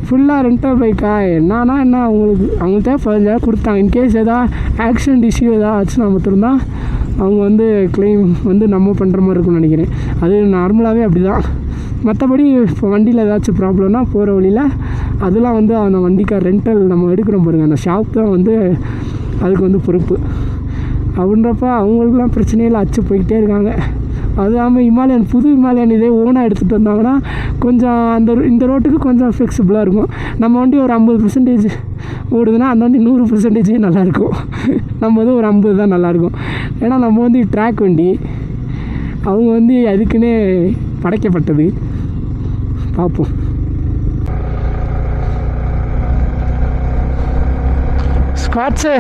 ஃபுல்லாக ரெண்டல் பைக்கா. என்னன்னா என்ன அவங்கள்ட்ட 15,000 கொடுத்தாங்க. இன்கேஸ் எதாவது ஆக்சிடென்ட் இஷ்யூ எதாவது ஆச்சுன்னா மட்டும்தான் அவங்க வந்து கிளைம் வந்து நம்ம பண்ணுற மாதிரி இருக்கும்னு நினைக்கிறேன். அது நார்மலாகவே அப்படி தான். மற்றபடி இப்போ வண்டியில் ஏதாச்சும் ப்ராப்ளம்னா போகிற வழியில் அதெல்லாம் வந்து அந்த வண்டிக்கார் ரெண்டல் நம்ம எடுக்கிறோம் பாருங்கள், அந்த ஷாப் தான் வந்து அதுக்கு வந்து பொறுப்பு. அப்படின்றப்ப அவங்களுக்குலாம் பிரச்சனையில் அச்சு போய்கிட்டே இருக்காங்க. அது இல்லாமல் புது ஹிமாலயன் இதே ஓனாக எடுத்துகிட்டு வந்தாங்கன்னா கொஞ்சம் இந்த ரோட்டுக்கு கொஞ்சம் ஃப்ளெக்சிபிளாக இருக்கும். நம்ம வண்டி ஒரு 50% ஓடுதுன்னா அந்த வண்டி 100% நல்லாயிருக்கும். நம்ம வந்து ஒரு 50 தான் நல்லாயிருக்கும். ஏன்னா நம்ம வந்து ட்ராக் வண்டி, அவங்க வந்து அதுக்குன்னே படைக்கப்பட்டது. பார்ப்போம். ஸ்காட்ஸு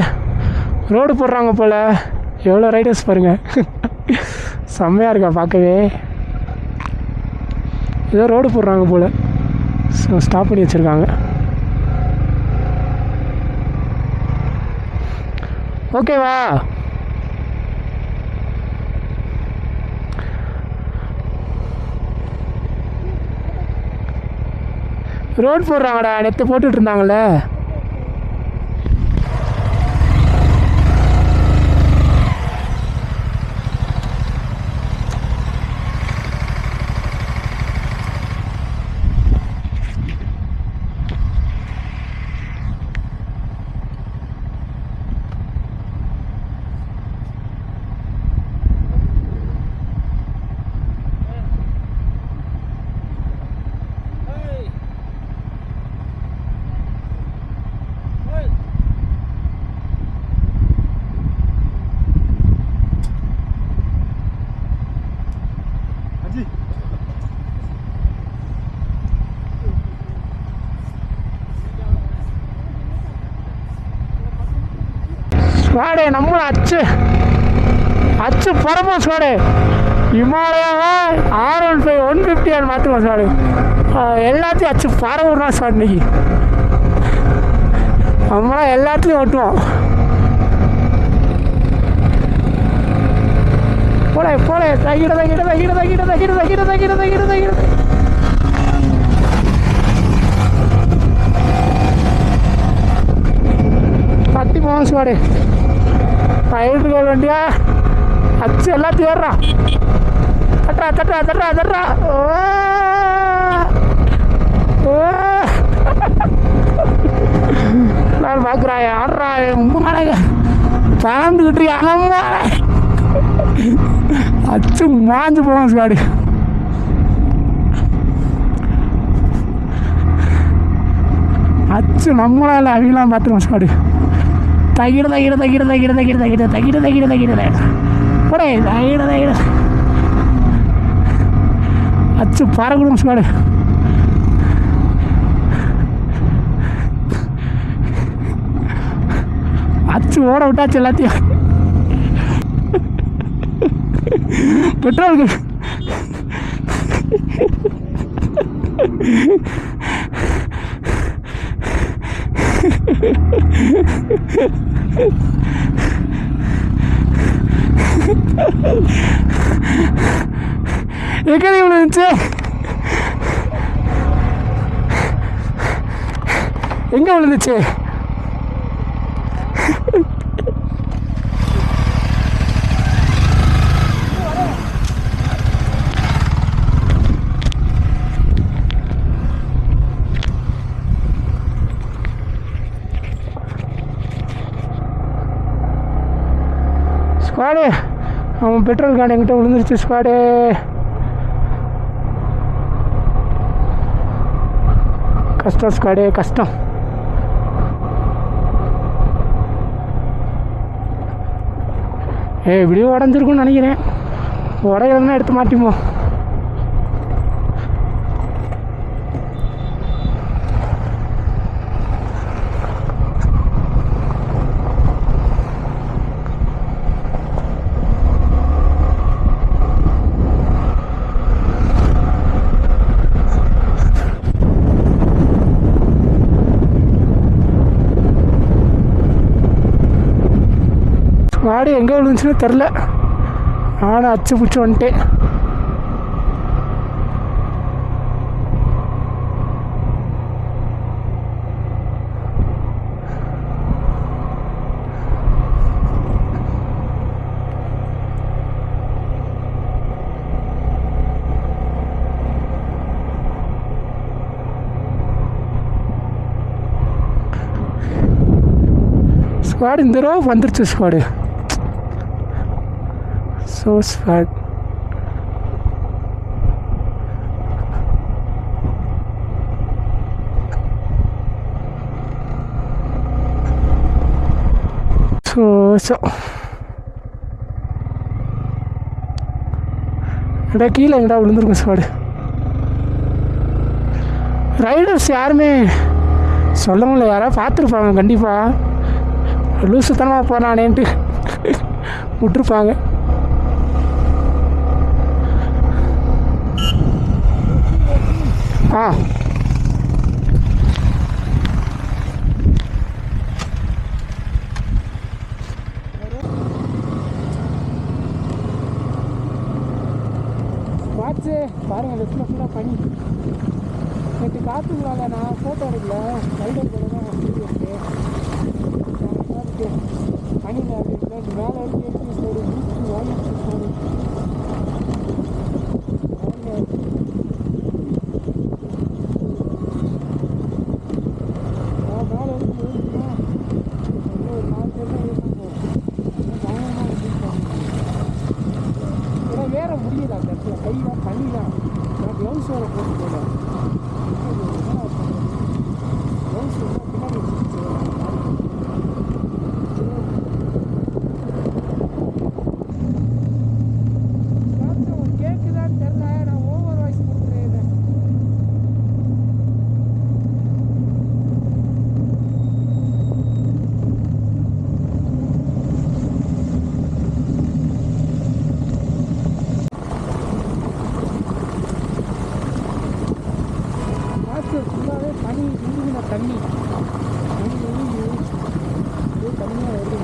ரோடு போடுறாங்க போல், எவ்வளோ ரைடர்ஸ் பாருங்கள், செம்மையாக இருக்கா பார்க்கவே. ஏதோ ரோடு போடுறாங்க போல், ஸோ ஸ்டாப் பண்ணி வச்சுருக்காங்க. ஓகேவா? ரோடு போடுறாங்கடா, நேற்று போட்டுட்டு இருந்தாங்கள்ல. ஸ்குவாடு நம்மளும் அச்சு பரப்போம் ஸ்குவாடு. ஹிமாலயாவை R15 150 மாற்றுவோம் ஸ்குவாடு. எல்லாத்தையும் அச்சு பரவுறோம் ஸ்குவாடு. இன்னைக்கு நம்மளாம் எல்லாத்தையும் ஓட்டுவோம். போல தட்டி போவோம் ஸ்குவாடு. பயிருக்கு போக வேண்டியா அச்சு எல்லாத்தையும் ஏறா. தட்டுறா நான் பார்க்குறேன் ஆடுறா பறந்துக்கிட்டு அம்மா அச்சு மாஞ்சு போவோம் ஸ்குவாடு. அச்சு நம்மளால அவங்களாம் பார்த்துருவோம் ஸ்குவாடு. அச்சு பறக்கணும் ஸ்குவாடு. அச்சு ஓட விட்டாச்சு எல்லாத்தையும். பெட்ரோலுக்கு எங்கே விழுந்துச்சு? எங்கே விழுந்துச்சு? ஸ்குவாடு அவன் பெட்ரோல் கார்டு என்கிட்ட விழுந்துருச்சு ஸ்குவாடு. கஷ்டம் ஸ்குவாடு கஷ்டம். எப்படியும் உடஞ்சிருக்குன்னு நினைக்கிறேன். உடையிலன்னா எடுத்து மாட்டிப்போம். மாடி எங்கே விழுந்துச்சுன்னு தெரில. நானும் அச்சு பிடிச்சி வந்துட்டேன். ஸ்குவாடு இந்த ரோ வந்துருச்சு ஸ்குவாடு. So sad. கீழே எங்கடா விழுந்துருக்கும் ஸ்குவாடு. ரைடர்ஸ் யாருமே சொல்ல முடியல. யாராவது பார்த்துருப்பாங்க கண்டிப்பாக. லூசுத்தனமாக போனானேன்ட்டு விட்டுருப்பாங்க. வாட்சு பாருங்கள் லெஃப்டில் ஃபுல்லாக பனி. நேற்று காற்றுங்களால நான் ஃபோட்டோ எடுக்கல. ரைடர் கூட தான் வீடியோ இருக்கு. பனியில் அப்படி மேலே வரைக்கும் எடுத்து போடு வாங்கிட்டு போடு. வேற முடியல அந்த இடத்துல கையெல்லாம் பண்ணிடலாம். நான் க்ளவுஸ் வேறு போட்டு போகல. க்ளவுஸ் பின்னாடி கேட்குதான்னு தெரில. நான் ஓவர் வாய்ஸ் கொடுக்குறேன். பனி உருகுன தண்ணி தனியாக வருது.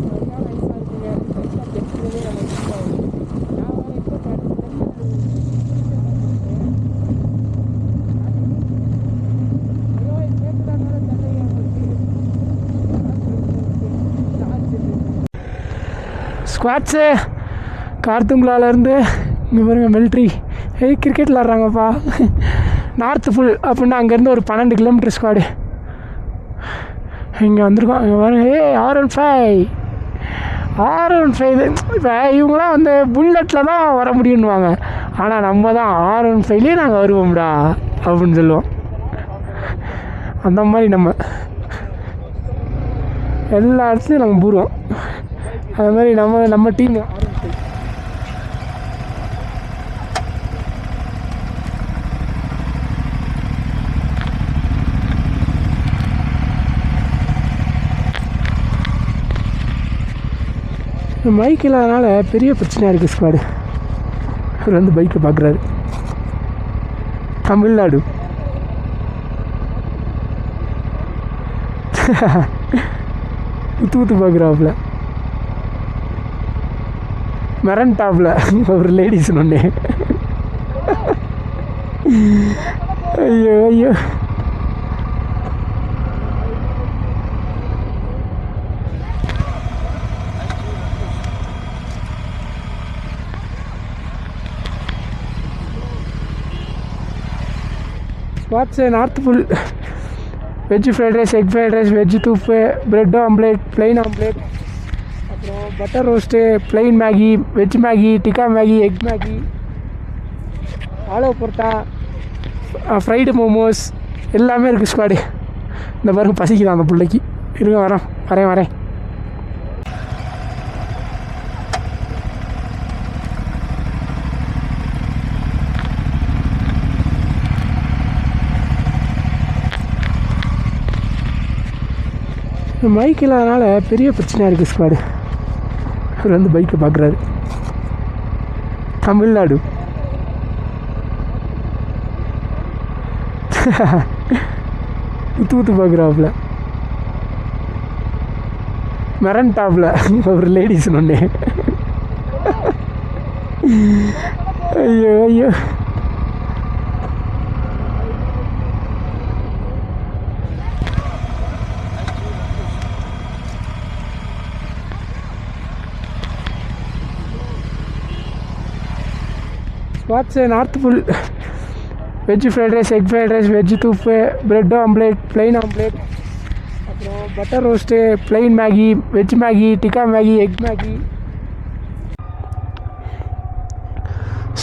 சரியான ஐஸாக இருக்குங்க. ஐஸாக தெரிஞ்சதே நம்ம நான் வேறு இப்போ ஸ்குவாட்ஸு கார்த்துங்களாலேருந்து இங்கே பாருங்க மிலிட்ரி கிரிக்கெட் விளாட்றாங்கப்பா. நார்த்து ஃபுல் அப்படின்னா அங்கேருந்து ஒரு 12 கிலோமீட்டர் ஸ்குவாடு இங்கே வந்திருக்கோம். இங்கே பாருங்க R15 இப்போ இவங்களாம் வந்து புல்லட்டில் தான் வர முடியும்னுவாங்க. ஆனால் நம்ம தான் R15லேயே நாங்கள் வருவோம்டா அப்படின்னு சொல்லுவோம். அந்த மாதிரி நம்ம எல்லா இடத்துலையும் நம்ம போடுவோம். அது மாதிரி நம்ம டீம் பைக் இல்லாதனால பெரிய பிரச்சனையாக இருக்குது ஸ்குவாடு. அவர் வந்து பைக்கை பார்க்குறாரு. தமிழ்நாடு ஊற்று பார்க்குறாப்புல மெரண்டாப்பில் ஒரு லேடிஸ் ஒன்று. ஐயோ ஐயோ spots north full veg fried rice, egg fried rice, veg soup, bread omelette, plain omelette, அப்புறம் butter roast, plain Maggi, veg Maggi, tikka Maggi, egg Maggi, aloo parotta, fried momos எல்லாமே இருக்குது ஸ்குவாடு. இந்த பாருங்க பசிக்குதான் அந்த பிள்ளைக்கு. இருங்க வரேன். பைக் இல்லாதனால பெரிய பிரச்சனையாக இருக்குது ஸ்குவாடு. அவர் வந்து பைக்கை பார்க்குறாரு. தமிழ்நாடு ஊற்று பார்க்குறாப்புல மெரண்டாப்பில் ஒரு லேடிஸ் ஒன்று. ஐயோ ஐயோ spots north full veg fried rice, egg fried rice, veg soup, bread omelette, plain omelette, அப்புறம் butter roast, plain Maggi, veg Maggi, tikka Maggi, egg Maggi.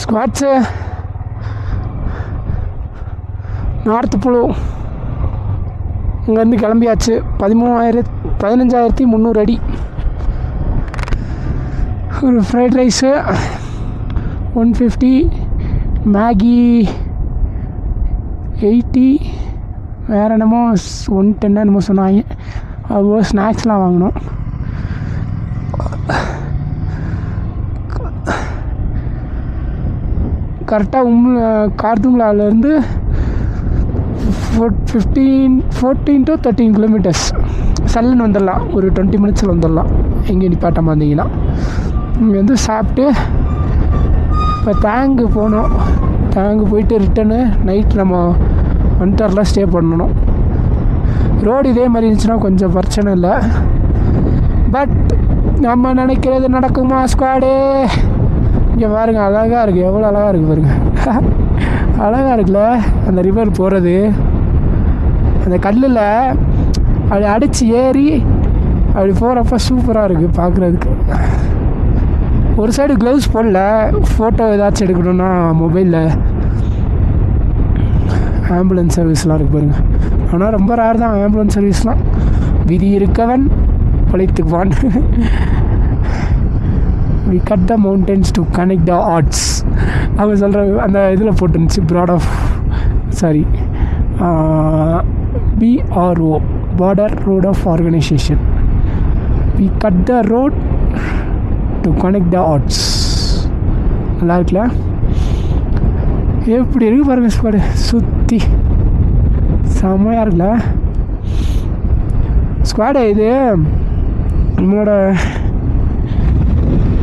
Squads north புழு இங்கேருந்து கிளம்பியாச்சு. 15,300 அடி. ஒரு ஃப்ரைட் ரைஸு 150, மேகி 80, வேறு என்னமோ 110 என்னமோ சொன்னாங்க. அவ்வளோ ஸ்நாக்ஸ்லாம் வாங்கினோம். கரெக்டாக கார்துங்களாலேருந்து 14 to 13 கிலோமீட்டர்ஸ். சல்லுன்னு வந்துடலாம். ஒரு 20 மினிட்ஸில் வந்துடலாம். எங்கே நிப்பாட்டமாக வந்தீங்கன்னா இங்கே வந்து சாப்பிட்டு இப்போ டேங்கு போனோம். டேங்கு போயிட்டு ரிட்டனு நைட் நம்ம வண்டரில் ஸ்டே பண்ணணும். ரோடு இதே மாதிரி இருந்துச்சுன்னா கொஞ்சம் பிரச்சனை இல்லை. பட் நம்ம நினைக்கிறது நடக்குமா ஸ்குவாடு? இங்கே பாருங்கள் அழகாக இருக்குது. எவ்வளோ அழகாக இருக்குது பாருங்கள். அழகாக இருக்குல்ல அந்த ரிவர் போகிறது. அந்த கல்லில் அப்படி அடித்து ஏறி அப்படி போகிறப்ப சூப்பராக இருக்குது பார்க்குறதுக்கு. ஒரு சைடு க்ளவுஸ் போடல. ஃபோட்டோ ஏதாச்சும் எடுக்கணுன்னா மொபைலில் ஆம்புலன்ஸ் சர்வீஸ்லாம் இருக்குது பாருங்கள். ஆனால் ரொம்ப ரேர் தான் ஆம்புலன்ஸ் சர்வீஸ்லாம். விதி இருக்கவன் பழைத்துக்குவான். We cut the mountains to connect the hearts அவங்க சொல்கிற அந்த இதில் போட்டுருந்துச்சு. BRO border road of organisation. We cut the road to connect the hearts. நல்லா இருக்குல்ல? எப்படி இருக்குது பாருங்கள் ஸ்குவாடு சுற்றி. செம்மையாக இருக்குல்ல ஸ்குவாடு. இது நம்மளோட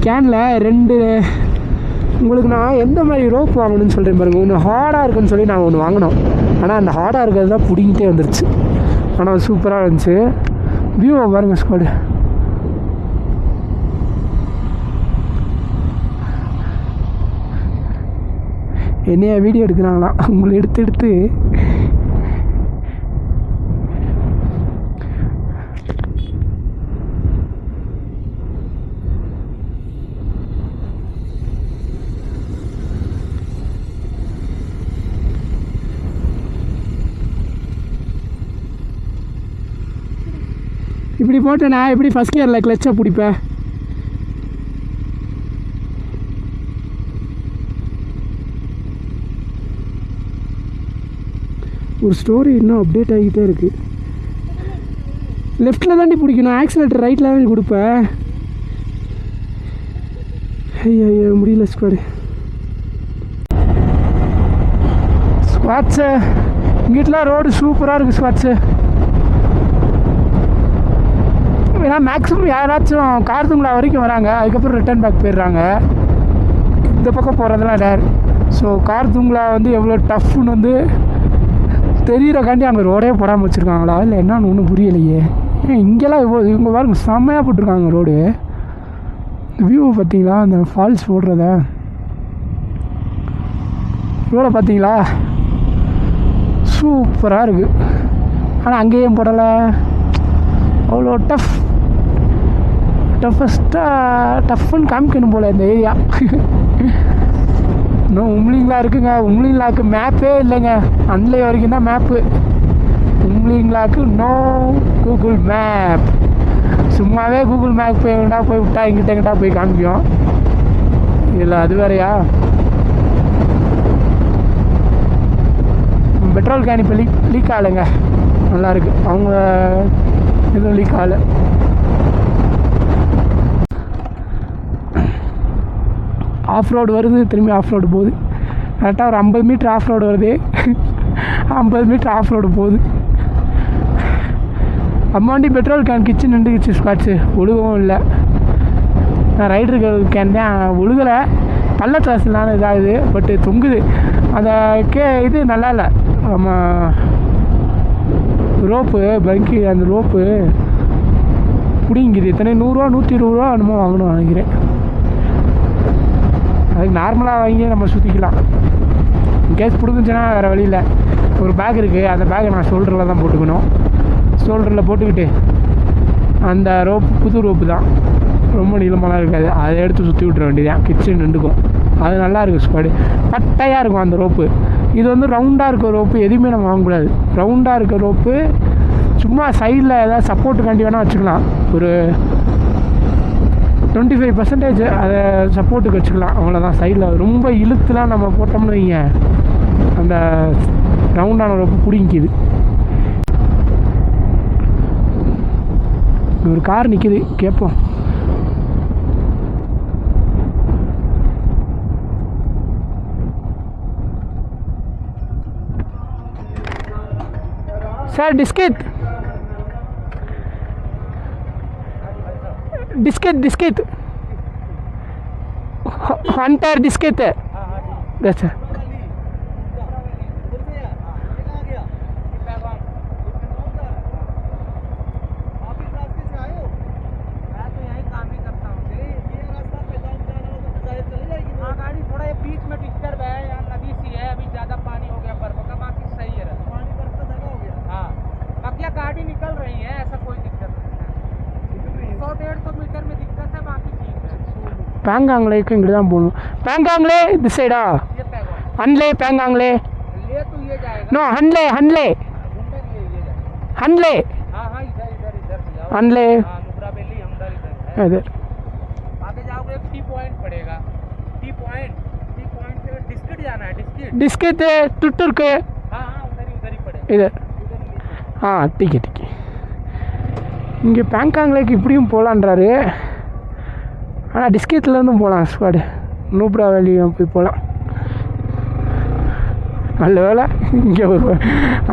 கேனில் 2 உங்களுக்கு நான் எந்த மாதிரி ரோப் வாங்கணும்னு சொல்கிறேன் பாருங்கள். ஒன்று ஹார்டாக இருக்குன்னு சொல்லி நான் ஒன்று வாங்கினோம். ஆனால் அந்த ஹார்டாக இருக்கிறது தான் பிடிங்கிட்டே வந்துருச்சு. ஆனால் சூப்பராக இருந்துச்சு. வியூவை பாருங்கள் ஸ்குவாடு. என்னைய வீடியோ எடுக்கிறாங்களாம், உங்களை எடுத்து இப்படி போட்டேண்ணா. எப்படி ஃபஸ்ட் கியரில் கிளச்சை பிடிப்பேன்? ஒரு ஸ்டோரி இன்னும் அப்டேட் ஆகிக்கிட்டே இருக்குது. லெஃப்ட்டில் தாண்டி பிடிக்கணும், ஆக்சிலேட்டர் ரைட்டில் தாண்டி கொடுப்பேன். ஐயோ முடியல ஸ்குவாடு. ஸ்குவாட்ஸு இங்கிட்டலாம் ரோடு சூப்பராக இருக்குது ஸ்குவாட்ஸு. ஏன்னா மேக்ஸிமம் யாராச்சும் கார்த்துங்களா வரைக்கும் வராங்க, அதுக்கப்புறம் ரிட்டர்ன் பேக் போயிடுறாங்க. இந்த பக்கம் போகிறதுலாம் ரேர். ஸோ கார்த்துங்களா வந்து எவ்வளோ டஃப்னு வந்து தெரியிறக்காண்டி அங்கே ரோடே போடாமல் வச்சுருக்காங்களா இல்லை என்னன்னு ஒன்றும் புரியலையே. இங்கெல்லாம் இவங்க பாருங்க செம்மையாக போட்டிருக்காங்க ரோடு. வியூ பார்த்தீங்களா, அந்த ஃபால்ஸ் போடுறத ரோடை பார்த்தீங்களா, சூப்பராக இருக்குது. ஆனால் அங்கேயும் போடலை, அவ்வளோ டஃப்னு காமிக்கணும் போல் இந்த ஏரியா. இன்னும் உம்லிங்களா இருக்குங்க. உம்லிங்களாக்கு மேப்பே இல்லைங்க, அன்லே வரைக்கும் தான் மேப்பு. உம்லிங்களாக்கு நோ கூகுள் மேப். சும்மாவே கூகுள் மேப் போய் விட்டா எங்கிட்ட போய் காமிக்கும். இதில் அது வேறையா. பெட்ரோல் கேன் இப்போ லீக் ஆகலைங்க, நல்லாயிருக்கு. அவங்க எதுவும் லீக் ஆகலை. ஆஃப் ரோடு வருது, திரும்பி ஆஃப் ரோடு போகுது. கரெக்டாக ஒரு 50 மீட்டர் ஆஃப் ரோடு வருது, 50 மீட்டர் ஆஃப் ரோடு போகுது. அம்மாண்டி பெட்ரோல் கேன் கிச்சன் நின்றுக்கிச்சு ஸ்காட்சு, ஒழுகவும் இல்லை. நான் ரைடர்கள் கேன் தான் ஒழுகலை, பள்ளத்தாசுலான இதாகுது, பட்டு தொங்குது. அந்த இது நல்லா இல்லை. ஆமாம், ரோப்பு பங்கி, அந்த ரோப்பு பிடிங்குது. இத்தனை 100 ரூபா 120 ரூபா என்னமோ வாங்கணும் நினைக்கிறேன். அதுக்கு நார்மலாக வாங்கி நம்ம சுற்றிக்கலாம். கேஸ் பிடிக்குச்சுன்னா வேறு வழியில் ஒரு பேக் இருக்குது, அந்த பேக்கை நான் ஷோல்டரில் தான் போட்டுக்கணும். ஷோல்டரில் போட்டுக்கிட்டு அந்த ரோப்பு புது ரோப்பு தான், ரொம்ப நீளமாலாம் இருக்காது, அதை எடுத்து சுற்றி விட்டுற வேண்டியதான். கிச்சன் நின்றுக்கும், அது நல்லா இருக்கும் ஸ்குவாடு. பட்டையாக இருக்கும் அந்த ரோப்பு. இது வந்து ரவுண்டாக இருக்க ரோப்பு எதுவுமே நம்ம வாங்கக்கூடாது. ரவுண்டாக இருக்க ரோப்பு சும்மா சைடில் ஏதாவது சப்போர்ட்டுக்காண்டி வேணால் வச்சுக்கலாம். ஒரு 25% அதை சப்போர்ட்டுக்கு வச்சுக்கலாம், அவ்வளோதான். சைடில் ரொம்ப இழுத்துலாம் நம்ம போட்டோம்னு வைங்க, அந்த ரவுண்டான ரோப்பு பிடிங்கிக்குது. ஒரு கார் நிற்கிது, கேட்போம். சார் டிஸ்கெட் हंटर डिस्केट है। अच्छा पैंगांगले को इंगड़ தான் போணும். पैंगांगले दिस साइड हनले पैंगांगले ले तो ये जाएगा नो हनले हनले हनले हां हां इधर हनले नुब्रा वैली हमदर इधर आगे जाओगे टी पॉइंट पड़ेगा। टी पॉइंट से डिस्केट जाना है। डिस्केट टुटुर के हां हां उधर ही पड़ेगा इधर। हां ठीक है இங்கே பேங்காங்லேக்கு இப்படியும் போகலான்றாரு. ஆனால் டிஸ்கேட்லேருந்தும் போகலாம் ஸ்குவாடு, நூப்ரா வேலியும் போய் போகலாம். நல்ல வேலை இங்கே ஒரு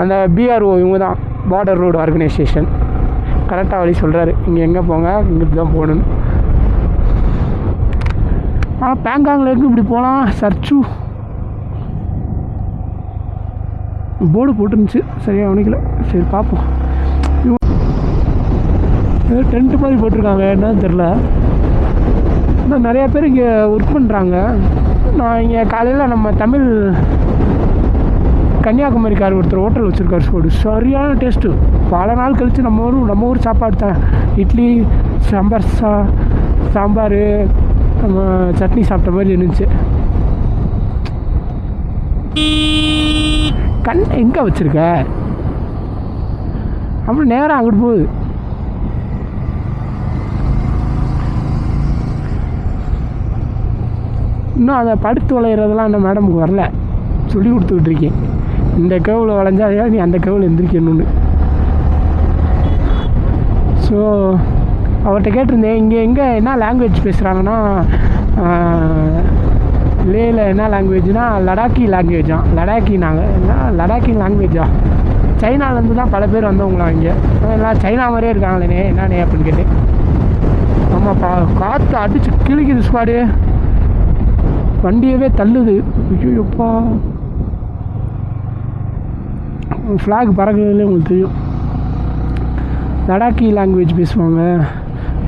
அந்த பிஆர்ஓ இவங்க தான், பார்டர் ரோடு ஆர்கனைசேஷன், கரெக்டாக வழி சொல்கிறாரு, இங்கே எங்கே போங்க, இங்கிட்டு தான் போகணுன்னு. பேங்காங்கில் இருக்கு இப்படி போகலாம். சர்ச்சு போர்டு போட்டுருந்துச்சு, சரியாக கவனிக்கல. சரி பார்ப்போம். ஏதோ டென்ட்டு மாதிரி போட்டிருக்காங்க, என்னன்னு தெரில. இன்னும் நிறையா பேர் இங்கே ஒர்க் பண்ணுறாங்க. நான் இங்கே காலையில் நம்ம தமிழ் கன்னியாகுமரிக்கார் ஒருத்தர் ஹோட்டல் வச்சுருக்காரு, சோடு சரியான டேஸ்ட்டு. பல நாள் கழித்து நம்ம ஊர் சாப்பாடு தான். இட்லி சாம்பார் நம்ம சட்னி சாப்பிட்ட மாதிரி இருந்துச்சு. கண் எங்கே வச்சுருக்க? அப்புறம் நேராக அங்கிட்டு போகுது. இன்னும் அதை படுத்து வளையிறதெல்லாம் அந்த மேடமுக்கு வரல, சொல்லி கொடுத்துக்கிட்டு இருக்கேன். இந்த கேவில் வளைஞ்சா நீ அந்த கேவில் எந்திரிக்கணும்னு. ஸோ அவர்கிட்ட கேட்டிருந்தேன், இங்கே எங்கே என்ன லாங்குவேஜ் பேசுகிறாங்கன்னா, லேயில் என்ன லாங்குவேஜ்னால் லடாக்கி லாங்குவேஜா. லடாக்கி லாங்குவேஜா. சைனாலேருந்து தான் பல பேர் வந்தவங்களாம் இங்கே. எல்லாம் சைனா மாதிரியே இருக்காங்களே, என்னண்ணே அப்படின்னு கேட்டேன். ஆமாப்பா, காற்று அடிச்சு கிழிக்குது ஸ்குவாடு, வண்டியவே தள்ளுது. ஐயோப்பா, ஃப்ளாக் பறக்கிறதுலே உங்களுக்கு தெரியும். லடாக்கி லாங்குவேஜ் பேசுவாங்க,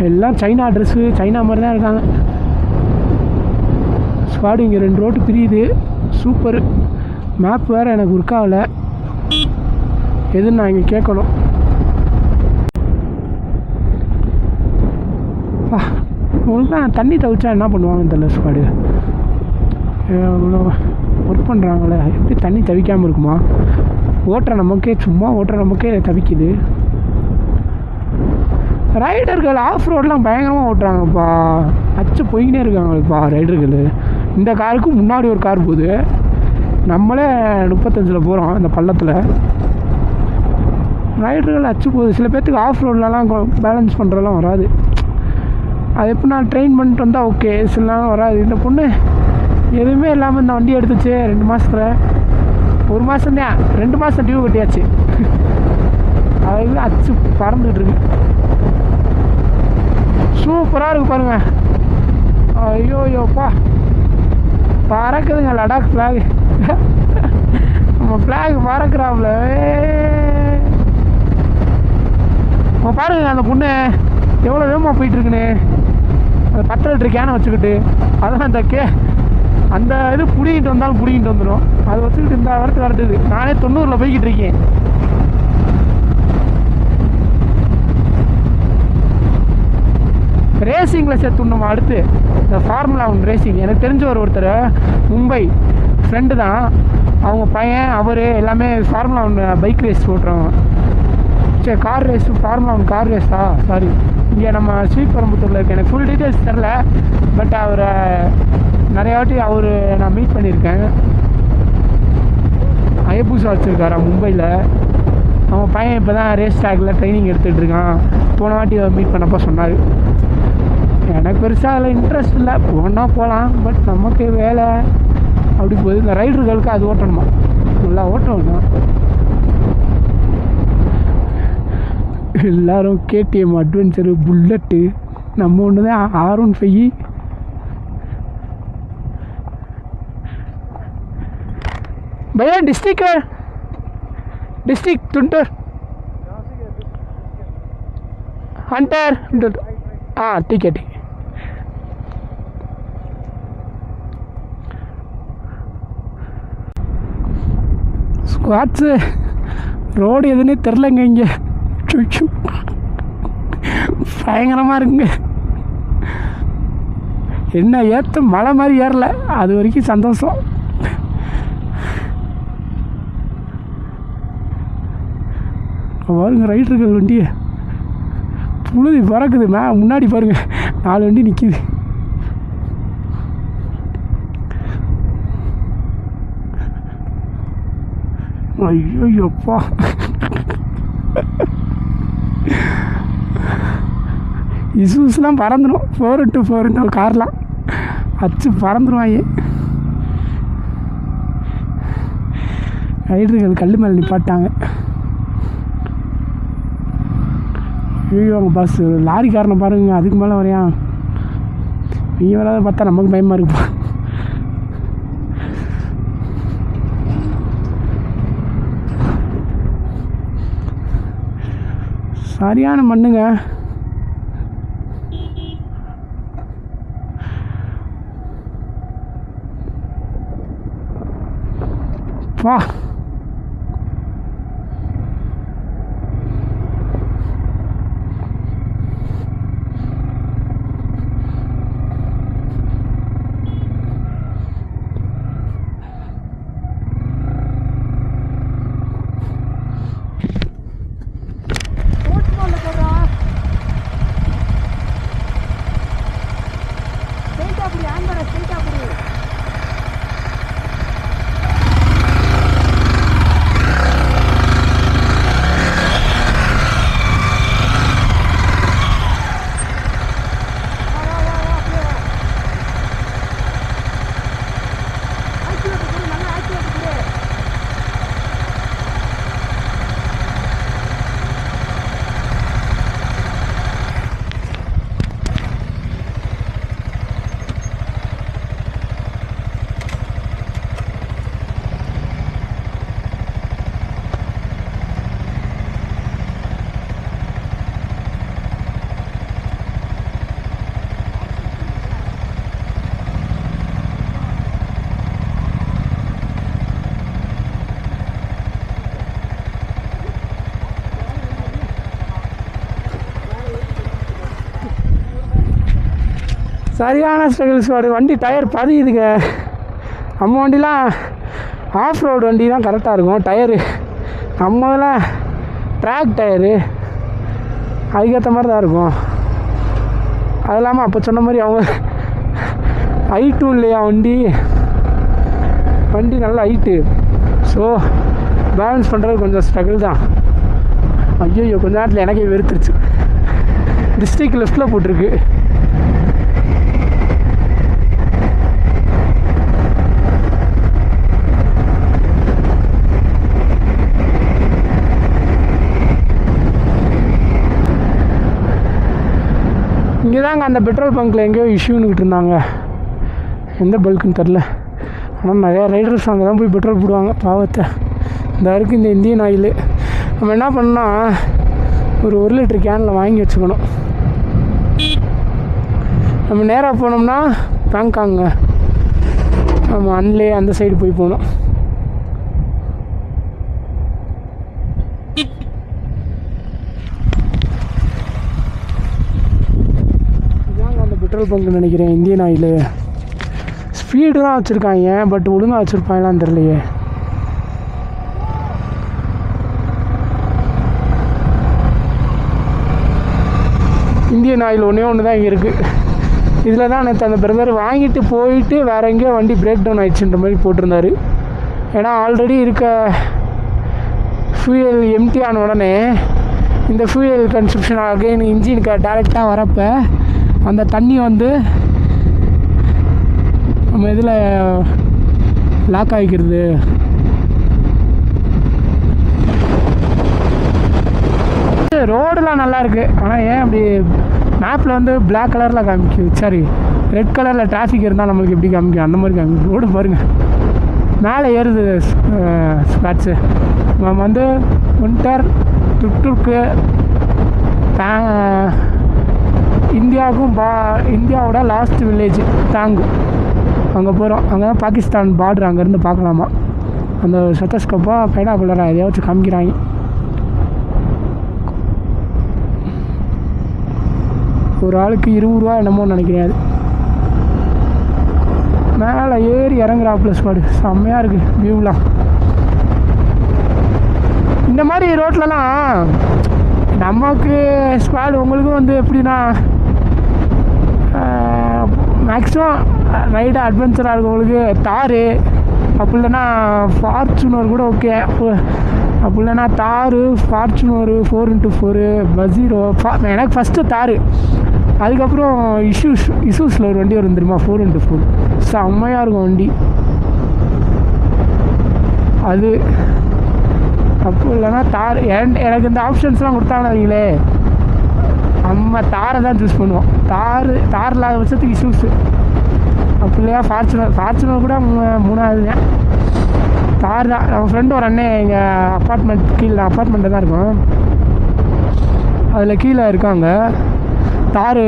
எல்லாம் சைனா ட்ரெஸ்ஸு, சைனா மாதிரி தான் இருக்காங்க. ஸ்குவாடு இங்கே 2 ரோட்டு பிரியுது, சூப்பரு. மேப் வேறு எனக்கு ஒர்க் ஆகலை, எதுன்னு நான் இங்கே கேட்கணும். உங்களுக்கு தான் தண்ணி தவிச்சா என்ன பண்ணுவாங்கன்னு தெரியல. ஸ்குவாடு ஒர்க் பண்ணுறாங்களே, எப்படி தண்ணி தவிக்காமல் இருக்குமா? சும்மா ஓட்டுற நமக்கே தவிக்குது. ரைடர்கள் ஆஃப் ரோடெலாம் பயங்கரமாக ஓட்டுறாங்கப்பா, அச்சு போய்கிட்டே இருக்காங்கப்பா ரைடர்கள். இந்த காருக்கு முன்னாடி ஒரு கார் போகுது, நம்மளே 35 போகிறோம் இந்த பள்ளத்தில். ரைடர்கள் அச்சு போகுது. சில பேர்த்துக்கு ஆஃப் ரோட்லலாம் பேலன்ஸ் பண்ணுறதெல்லாம் வராது. அது எப்போ நான் ட்ரெயின் பண்ணிட்டு வந்தால் ஓகே, சில நேரம் வராது. இந்த பொண்ணு எதுவுமே இல்லாமல் இந்த வண்டி எடுத்துச்சு 2 மாதத்தில். 1 மாதம் தான், 2 மாதம் டியூ கட்டியாச்சு. அதுக்கு அச்சு பறந்துக்கிட்டு இருக்கு. சூப்பராக இருக்குது பாருங்கள். ஐயோப்பா, பறக்குதுங்க லடாக் ஃப்ளாக். நம்ம ஃப்ளாக் பறக்குறாப்புல. பாருங்க அந்த பொண்ணு எவ்வளோ வேகமாக போயிட்டுருக்குன்னு. அந்த 10 லிட்டர் கேனை வச்சுக்கிட்டு, அதான் அந்த இது பிடிக்கிட்டு வந்தாலும் பிடிக்கிட்டு வந்துடும். அதை வச்சுக்கிட்டு இந்த வரட்டுது. நானே 90 போய்கிட்டு இருக்கேன். ரேசிங்கில் சேர்த்துணும். அடுத்து இந்த ஃபார்முலா 1 ரேசிங். எனக்கு தெரிஞ்ச ஒருத்தர் மும்பை ஃப்ரெண்டு தான், அவங்க பையன் அவர் எல்லாமே ஃபார்முலா 1 பைக் ரேஸ் ஓட்டுறவங்க. சரி, கார் ரேஸ், ஃபார்முலா 1 கார் ரேஸா, சாரி, இங்கே நம்ம ஸ்ரீபெரும்புத்தூரில் இருக்குது. எனக்கு ஃபுல் டீட்டெயில்ஸ் தெரில, பட் அவரை நிறையா வாட்டி நான் மீட் பண்ணியிருக்கேன். ஐயப்பூசா வச்சுருக்காரா மும்பையில். அவன் பையன் இப்போ தான் ரேஸ் ட்ராக்கில் ட்ரைனிங் எடுத்துகிட்டு இருக்கான். போன வாட்டி மீட் பண்ணப்போ சொன்னார். எனக்கு பெருசாக அதில் இன்ட்ரெஸ்ட் இல்லை, போகலாம், பட் நமக்கு வேலை அப்படி போகுது. இந்த ரைடர்களுக்கு அது ஓட்டணுமா, நல்லா ஓட்டணும். எல்லோரும் கேடிஎம் அட்வென்ச்சரு, புல்லட்டு, நம்ம ஒன்று தான் R15. भैया डिस्ट्रिक्ट टुंटर हंटर। हाँ ठीक है ஸ்குவாட்ஸு ரோடு எதுன்னே தெரிலங்க. இங்கே பயங்கரமாக இருக்குங்க. என்ன ஏற்ற மலை மாதிரி ஏறல, அது வரைக்கும் சந்தோஷம். பாருங்க ரைடர்கள் வண்டியை புழுதி பறக்குது. முன்னாடி பாருங்க 4 வண்டி நிற்கிது. ஐயோப்பா, இசூஸ்லாம் பறந்துடும். 4x4 கார்லாம் அச்சு பறந்துடுவாங்க. ரைடர்கள் கல் மேலே நிப்பாட்டாங்க. ஐயோ அவங்க பஸ் லாரிக்காரனை பாருங்க, அதுக்கு மேலே வரையான். நீ வராத பார்த்தா நமக்கு பயமாக இருக்குப்பா. சரியான மண்ணுங்க. வா சரியான ஸ்ட்ரகிள்ஸ் வருது. வண்டி டயர் பதியுதுங்க. நம்ம வண்டிலாம் ஆஃப் ரோடு வண்டி தான் கரெக்டாக இருக்கும் டயரு. நம்ம இதெல்லாம் ட்ராக் டயரு, அதுக்கேற்ற மாதிரி தான் இருக்கும். அது இல்லாமல் அப்போ சொன்ன மாதிரி அவங்க ஹைட்டும் இல்லையா வண்டி நல்லா ஹைட்டு. ஸோ பேலன்ஸ் பண்ணுறது கொஞ்சம் ஸ்ட்ரகிள் தான். ஐயோ கொஞ்ச நேரத்தில் எனக்கே வெறுத்துருச்சு. டிஸ்ட்ரிக்ட் லெஃப்டில் போட்டிருக்கு. இங்கே தாங்க அந்த பெட்ரோல் பங்க்கில் எங்கேயோ இஷ்யூன்னுக்கிட்டு இருந்தாங்க. எந்த பல்க்குன்னு தெரில. ஆனால் நிறையா ரைடர்ஸ் அங்கே தான் போய் பெட்ரோல் போடுவாங்க. பாவத்தை இந்த இருக்குது இந்த இந்தியன் ஆயில். நம்ம என்ன பண்ணால் ஒரு 1 லிட்டர் கேனில் வாங்கி வச்சுக்கணும். நம்ம நேராக போனோம்னா பேங்காங்க, நம்ம அன்லே அந்த சைடு போய் போகணும். பெட்ரோல் பங்க் நினைக்கிறேன் இந்தியன் ஆயில். ஸ்பீடு தான் வச்சுருக்காங்க, பட் ஒழுங்காக வச்சுருப்பாங்களான்னு தெரியலையே. இந்தியன் ஆயில் ஒன்று தான் இங்கே இருக்குது. இதில் தான் நேற்று அந்த பிரதர் வாங்கிட்டு போயிட்டு வேறு எங்கேயோ வண்டி பிரேக் டவுன் ஆகிடுச்சுன்ற மாதிரி போட்டிருந்தார். ஏன்னா ஆல்ரெடி இருக்க ஃபியூயல் எம்டி ஆன உடனே இந்த ஃபியூயல் கன்சப்ஷன் அகைன் இன்ஜினுக்கு டேரெக்டாக வரப்போ அந்த தண்ணி வந்து நம்ம இதில் லாக் ஆகிக்கிறது. ரோடெலாம் நல்லாயிருக்கு. ஆனால் ஏன் அப்படி மேப்பில் வந்து பிளாக் கலரில் காமிக்கும், சாரி ரெட் கலரில் டிராஃபிக் இருந்தால் நம்மளுக்கு எப்படி காமிக்கும், அந்த மாதிரி காமிக்கும். ரோடு பாருங்கள் மேலே ஏறுது ஸ்பாட்ஸு. நம்ம வந்து வின்டர் டுக்டுக்கு இந்தியாவோட லாஸ்ட் வில்லேஜ் தாங்கு, அங்கே போகிறோம். அங்கே தான் பாகிஸ்தான் பார்டர், அங்கேருந்து பார்க்கலாமா. அந்த ஸ்டெத்தஸ்கோப்பாக பைனாகுலராக எதையாச்சும் காமிக்கிறாங்க. ஒரு ஆளுக்கு 20 ரூபா என்னமோ நினைக்கிறேன். அது மேலே ஏறி இறங்குறாப்புல ஸ்பாடு செம்மையாக இருக்குது வியூலாம். இந்த மாதிரி ரோட்லலாம் நமக்கு ஸ்குவாடு உங்களுக்கும் வந்து எப்படின்னா மேக்ஸிமம் ரைடாக அட்வென்ச்சராக இருக்கவங்களுக்கு தார், அப்படி இல்லைன்னா ஃபார்ச்சுனர் கூட ஓகே. அப்படி இல்லைன்னா தார், ஃபார்ச்சுனர் 4x4, பஸீரோ. எனக்கு ஃபஸ்ட்டு தார், அதுக்கப்புறம் இஷ்யூஸில் ஒரு வண்டி வரும் தெரியுமா 4x4. செம்மையாக இருக்கும் வண்டி. அது அப்போ இல்லைன்னா தார் எனக்கு இந்த ஆப்ஷன்ஸ்லாம் கொடுத்தாங்களே நம்ம தாரை தான் சூஸ் பண்ணுவோம். தார் இல்லாத பட்சத்துக்கு இஷ்யூஸு. அப்போ இல்லையா ஃபார்ச்சுனர் கூட 3ஆவதுங்க. தார் தான். நம்ம ஃப்ரெண்டு ஒரு அண்ணன் எங்கள் அப்பார்ட்மெண்ட்டில் தான் இருக்கோம். அதில் கீழே இருக்காங்க. தார்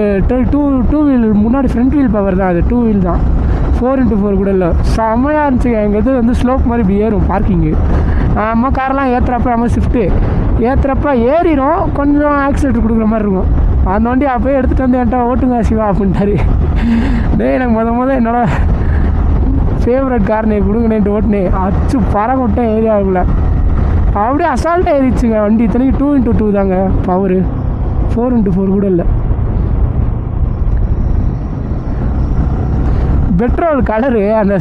டூ வீல் முன்னாடி ஃப்ரண்ட் வீல் பவர் தான். அது 2 வீல் தான், 4x4 கூட இல்லை. செம்மையாக இருந்துச்சு. எங்கள் இது வந்து ஸ்லோப் மாதிரி இப்படி ஏறும் பார்க்கிங்கு. நம்ம காரெலாம் ஏற்றுறப்ப நம்ம ஷிஃப்ட்டு ஏற்றுறப்ப ஏறிடும், கொஞ்சம் ஆக்சிலேட்டர் கொடுக்குற மாதிரி இருக்கும். அந்த வண்டி அப்போயே எடுத்துகிட்டு வந்து என்கிட்ட ஓட்டுங்க சிவா அப்படின்ட்டாரு. எனக்கு முத என்னோட ஃபேவரட் கார் நீ கொடுங்கண்ணேன்ட்டு ஓட்டுனேன். அச்சு பறக்க விட்டேன் ஏரியாவுக்குள்ள. அப்படியே அசால்ட்டாக ஏறிச்சுங்க வண்டி. இத்தனைக்கு 2x2 தாங்க பவரு, 4x4 கூட இல்லை. பெட்ரோல் கலரு அந்த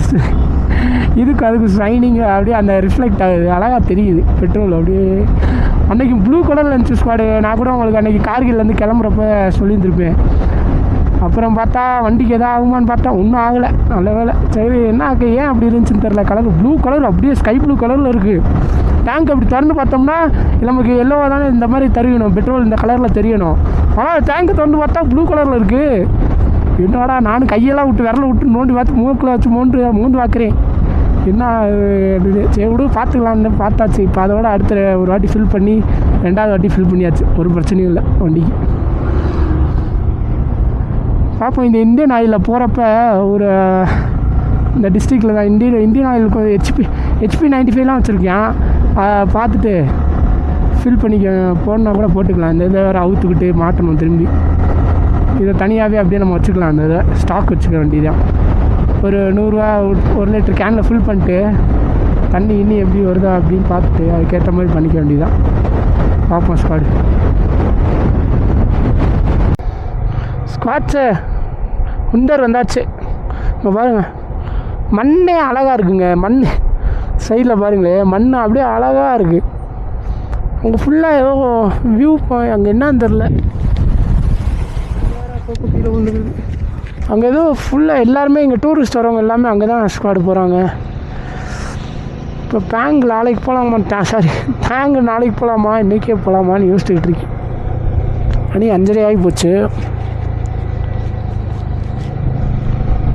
அதுக்கு ஷைனிங்கு அப்படியே அந்த ரிஃப்ளெக்ட் ஆகுது, அழகாக தெரியுது பெட்ரோல். அப்படியே அன்றைக்கி ப்ளூ கலரில் இருந்துச்சு ஸ்குவாடு. நான் கூட உங்களுக்கு அன்றைக்கி கார்கில்லேருந்து கிளம்புறப்ப சொல்லியிருந்துருப்பேன். அப்புறம் பார்த்தா வண்டிக்கு எதாவது ஆகுமான்னு பார்த்தா ஒன்றும் ஆகலை. நல்ல வேலை. சரி என்ன ஏன் அப்படி இருந்துச்சுன்னு தெரில. கலர் ப்ளூ கலர் அப்படியே ஸ்கை ப்ளூ கலரில் இருக்குது. டேங்க் அப்படி திறந்து பார்த்தோம்னா நமக்கு எல்லோவாக தானே இந்த மாதிரி தெரியணும், பெட்ரோல் இந்த கலரில் தெரியணும். ஆனால் டேங்க்கை திறந்து பார்த்தா ப்ளூ கலரில் இருக்குது. என்னடா நானும் கையெல்லாம் விட்டு விரலை விட்டு நோண்டி பார்த்து மூக்கில் வச்சு மோந்து பார்க்குறேன். என்ன சரி விடு பார்த்துக்கலான்னு பார்த்தாச்சு. இப்போ அதோட அடுத்த ஒரு வாட்டி ஃபில் பண்ணி 2வது வாட்டி ஃபில் பண்ணியாச்சு. ஒரு பிரச்சனையும் இல்லை வண்டிக்கு. பார்ப்போம். இந்த இந்தியன் ஆயிலில் போகிறப்ப ஒரு இந்த டிஸ்ட்ரிக்டில் தான் இந்தியன் ஆயிலுக்கு ஹெச்பி 95லாம் வச்சுருக்கேன். பார்த்துட்டு ஃபில் பண்ணிக்க போடனா கூட போட்டுக்கலாம். இந்த இதை வேறு அவுத்துக்கிட்டு மாட்டணும் திரும்பி. இதை தனியாகவே அப்படியே நம்ம வச்சுக்கலாம். அந்த இதை ஸ்டாக் வச்சுக்க வேண்டியதான். ஒரு 100 ரூபா 1 லிட்டர் கேனில் ஃபில் பண்ணிட்டு தண்ணி இன்னும் எப்படி வருதா அப்படின்னு பார்த்துட்டு அதுக்கேற்ற மாதிரி பண்ணிக்க வேண்டியதான். பார்ப்போம் ஸ்குவாட்ஸு உண்டர் வந்தாச்சு. இங்கே பாருங்கள், மண்ணே அழகாக இருக்குங்க. மண் சைடில் பாருங்களேன், மண் அப்படியே அழகாக இருக்குது. அங்கே ஃபுல்லாக ஏதோ வியூ அங்கே என்னன்னு தெரில, கீழே விழுந்துருக்குது. அங்கே ஏதோ ஃபுல்லாக எல்லாருமே இங்கே டூரிஸ்ட் வரவங்க எல்லாமே அங்கே தான் ஸ்குவாடு போகிறாங்க. இப்போ பேங்க் நாளைக்கு போகலாமா, பேங்க் நாளைக்கு போகலாமா இன்றைக்கே போகலாமான்னு யோசிச்சுக்கிட்டு இருக்கேன். மணி 5:30 ஆகி போச்சு.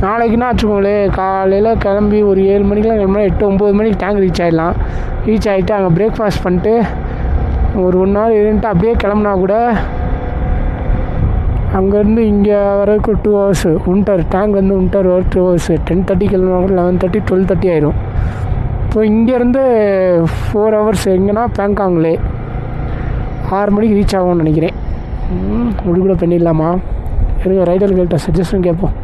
நாளைக்குன்னா வச்சுக்கோங்களேன், காலையில் கிளம்பி ஒரு 7 மணிக்கெலாம் கிளம்புனா 8-9 மணிக்கு டேங்க் ரீச் ஆகிடலாம். ரீச் ஆகிட்டு அங்கே பிரேக்ஃபாஸ்ட் பண்ணிட்டு ஒரு 1 hour இருந்துட்டு அப்படியே கிளம்புனா கூட அங்கேருந்து இங்கே வரைக்கும் 2 hours. டேங்க்லேருந்து வின்டர் வர 2 hours. 10:30 கிளம்புனா கூட 11:30 12:30 ஆயிரும். இப்போ இங்கேருந்து 4 hours எங்கன்னா பேங்காங்லே 6 மணிக்கு ரீச் ஆகும்னு நினைக்கிறேன். இப்படி கூட பண்ணிடலாமா? இருங்க ரைடர்கிட்ட சஜஷன் கேட்போம்.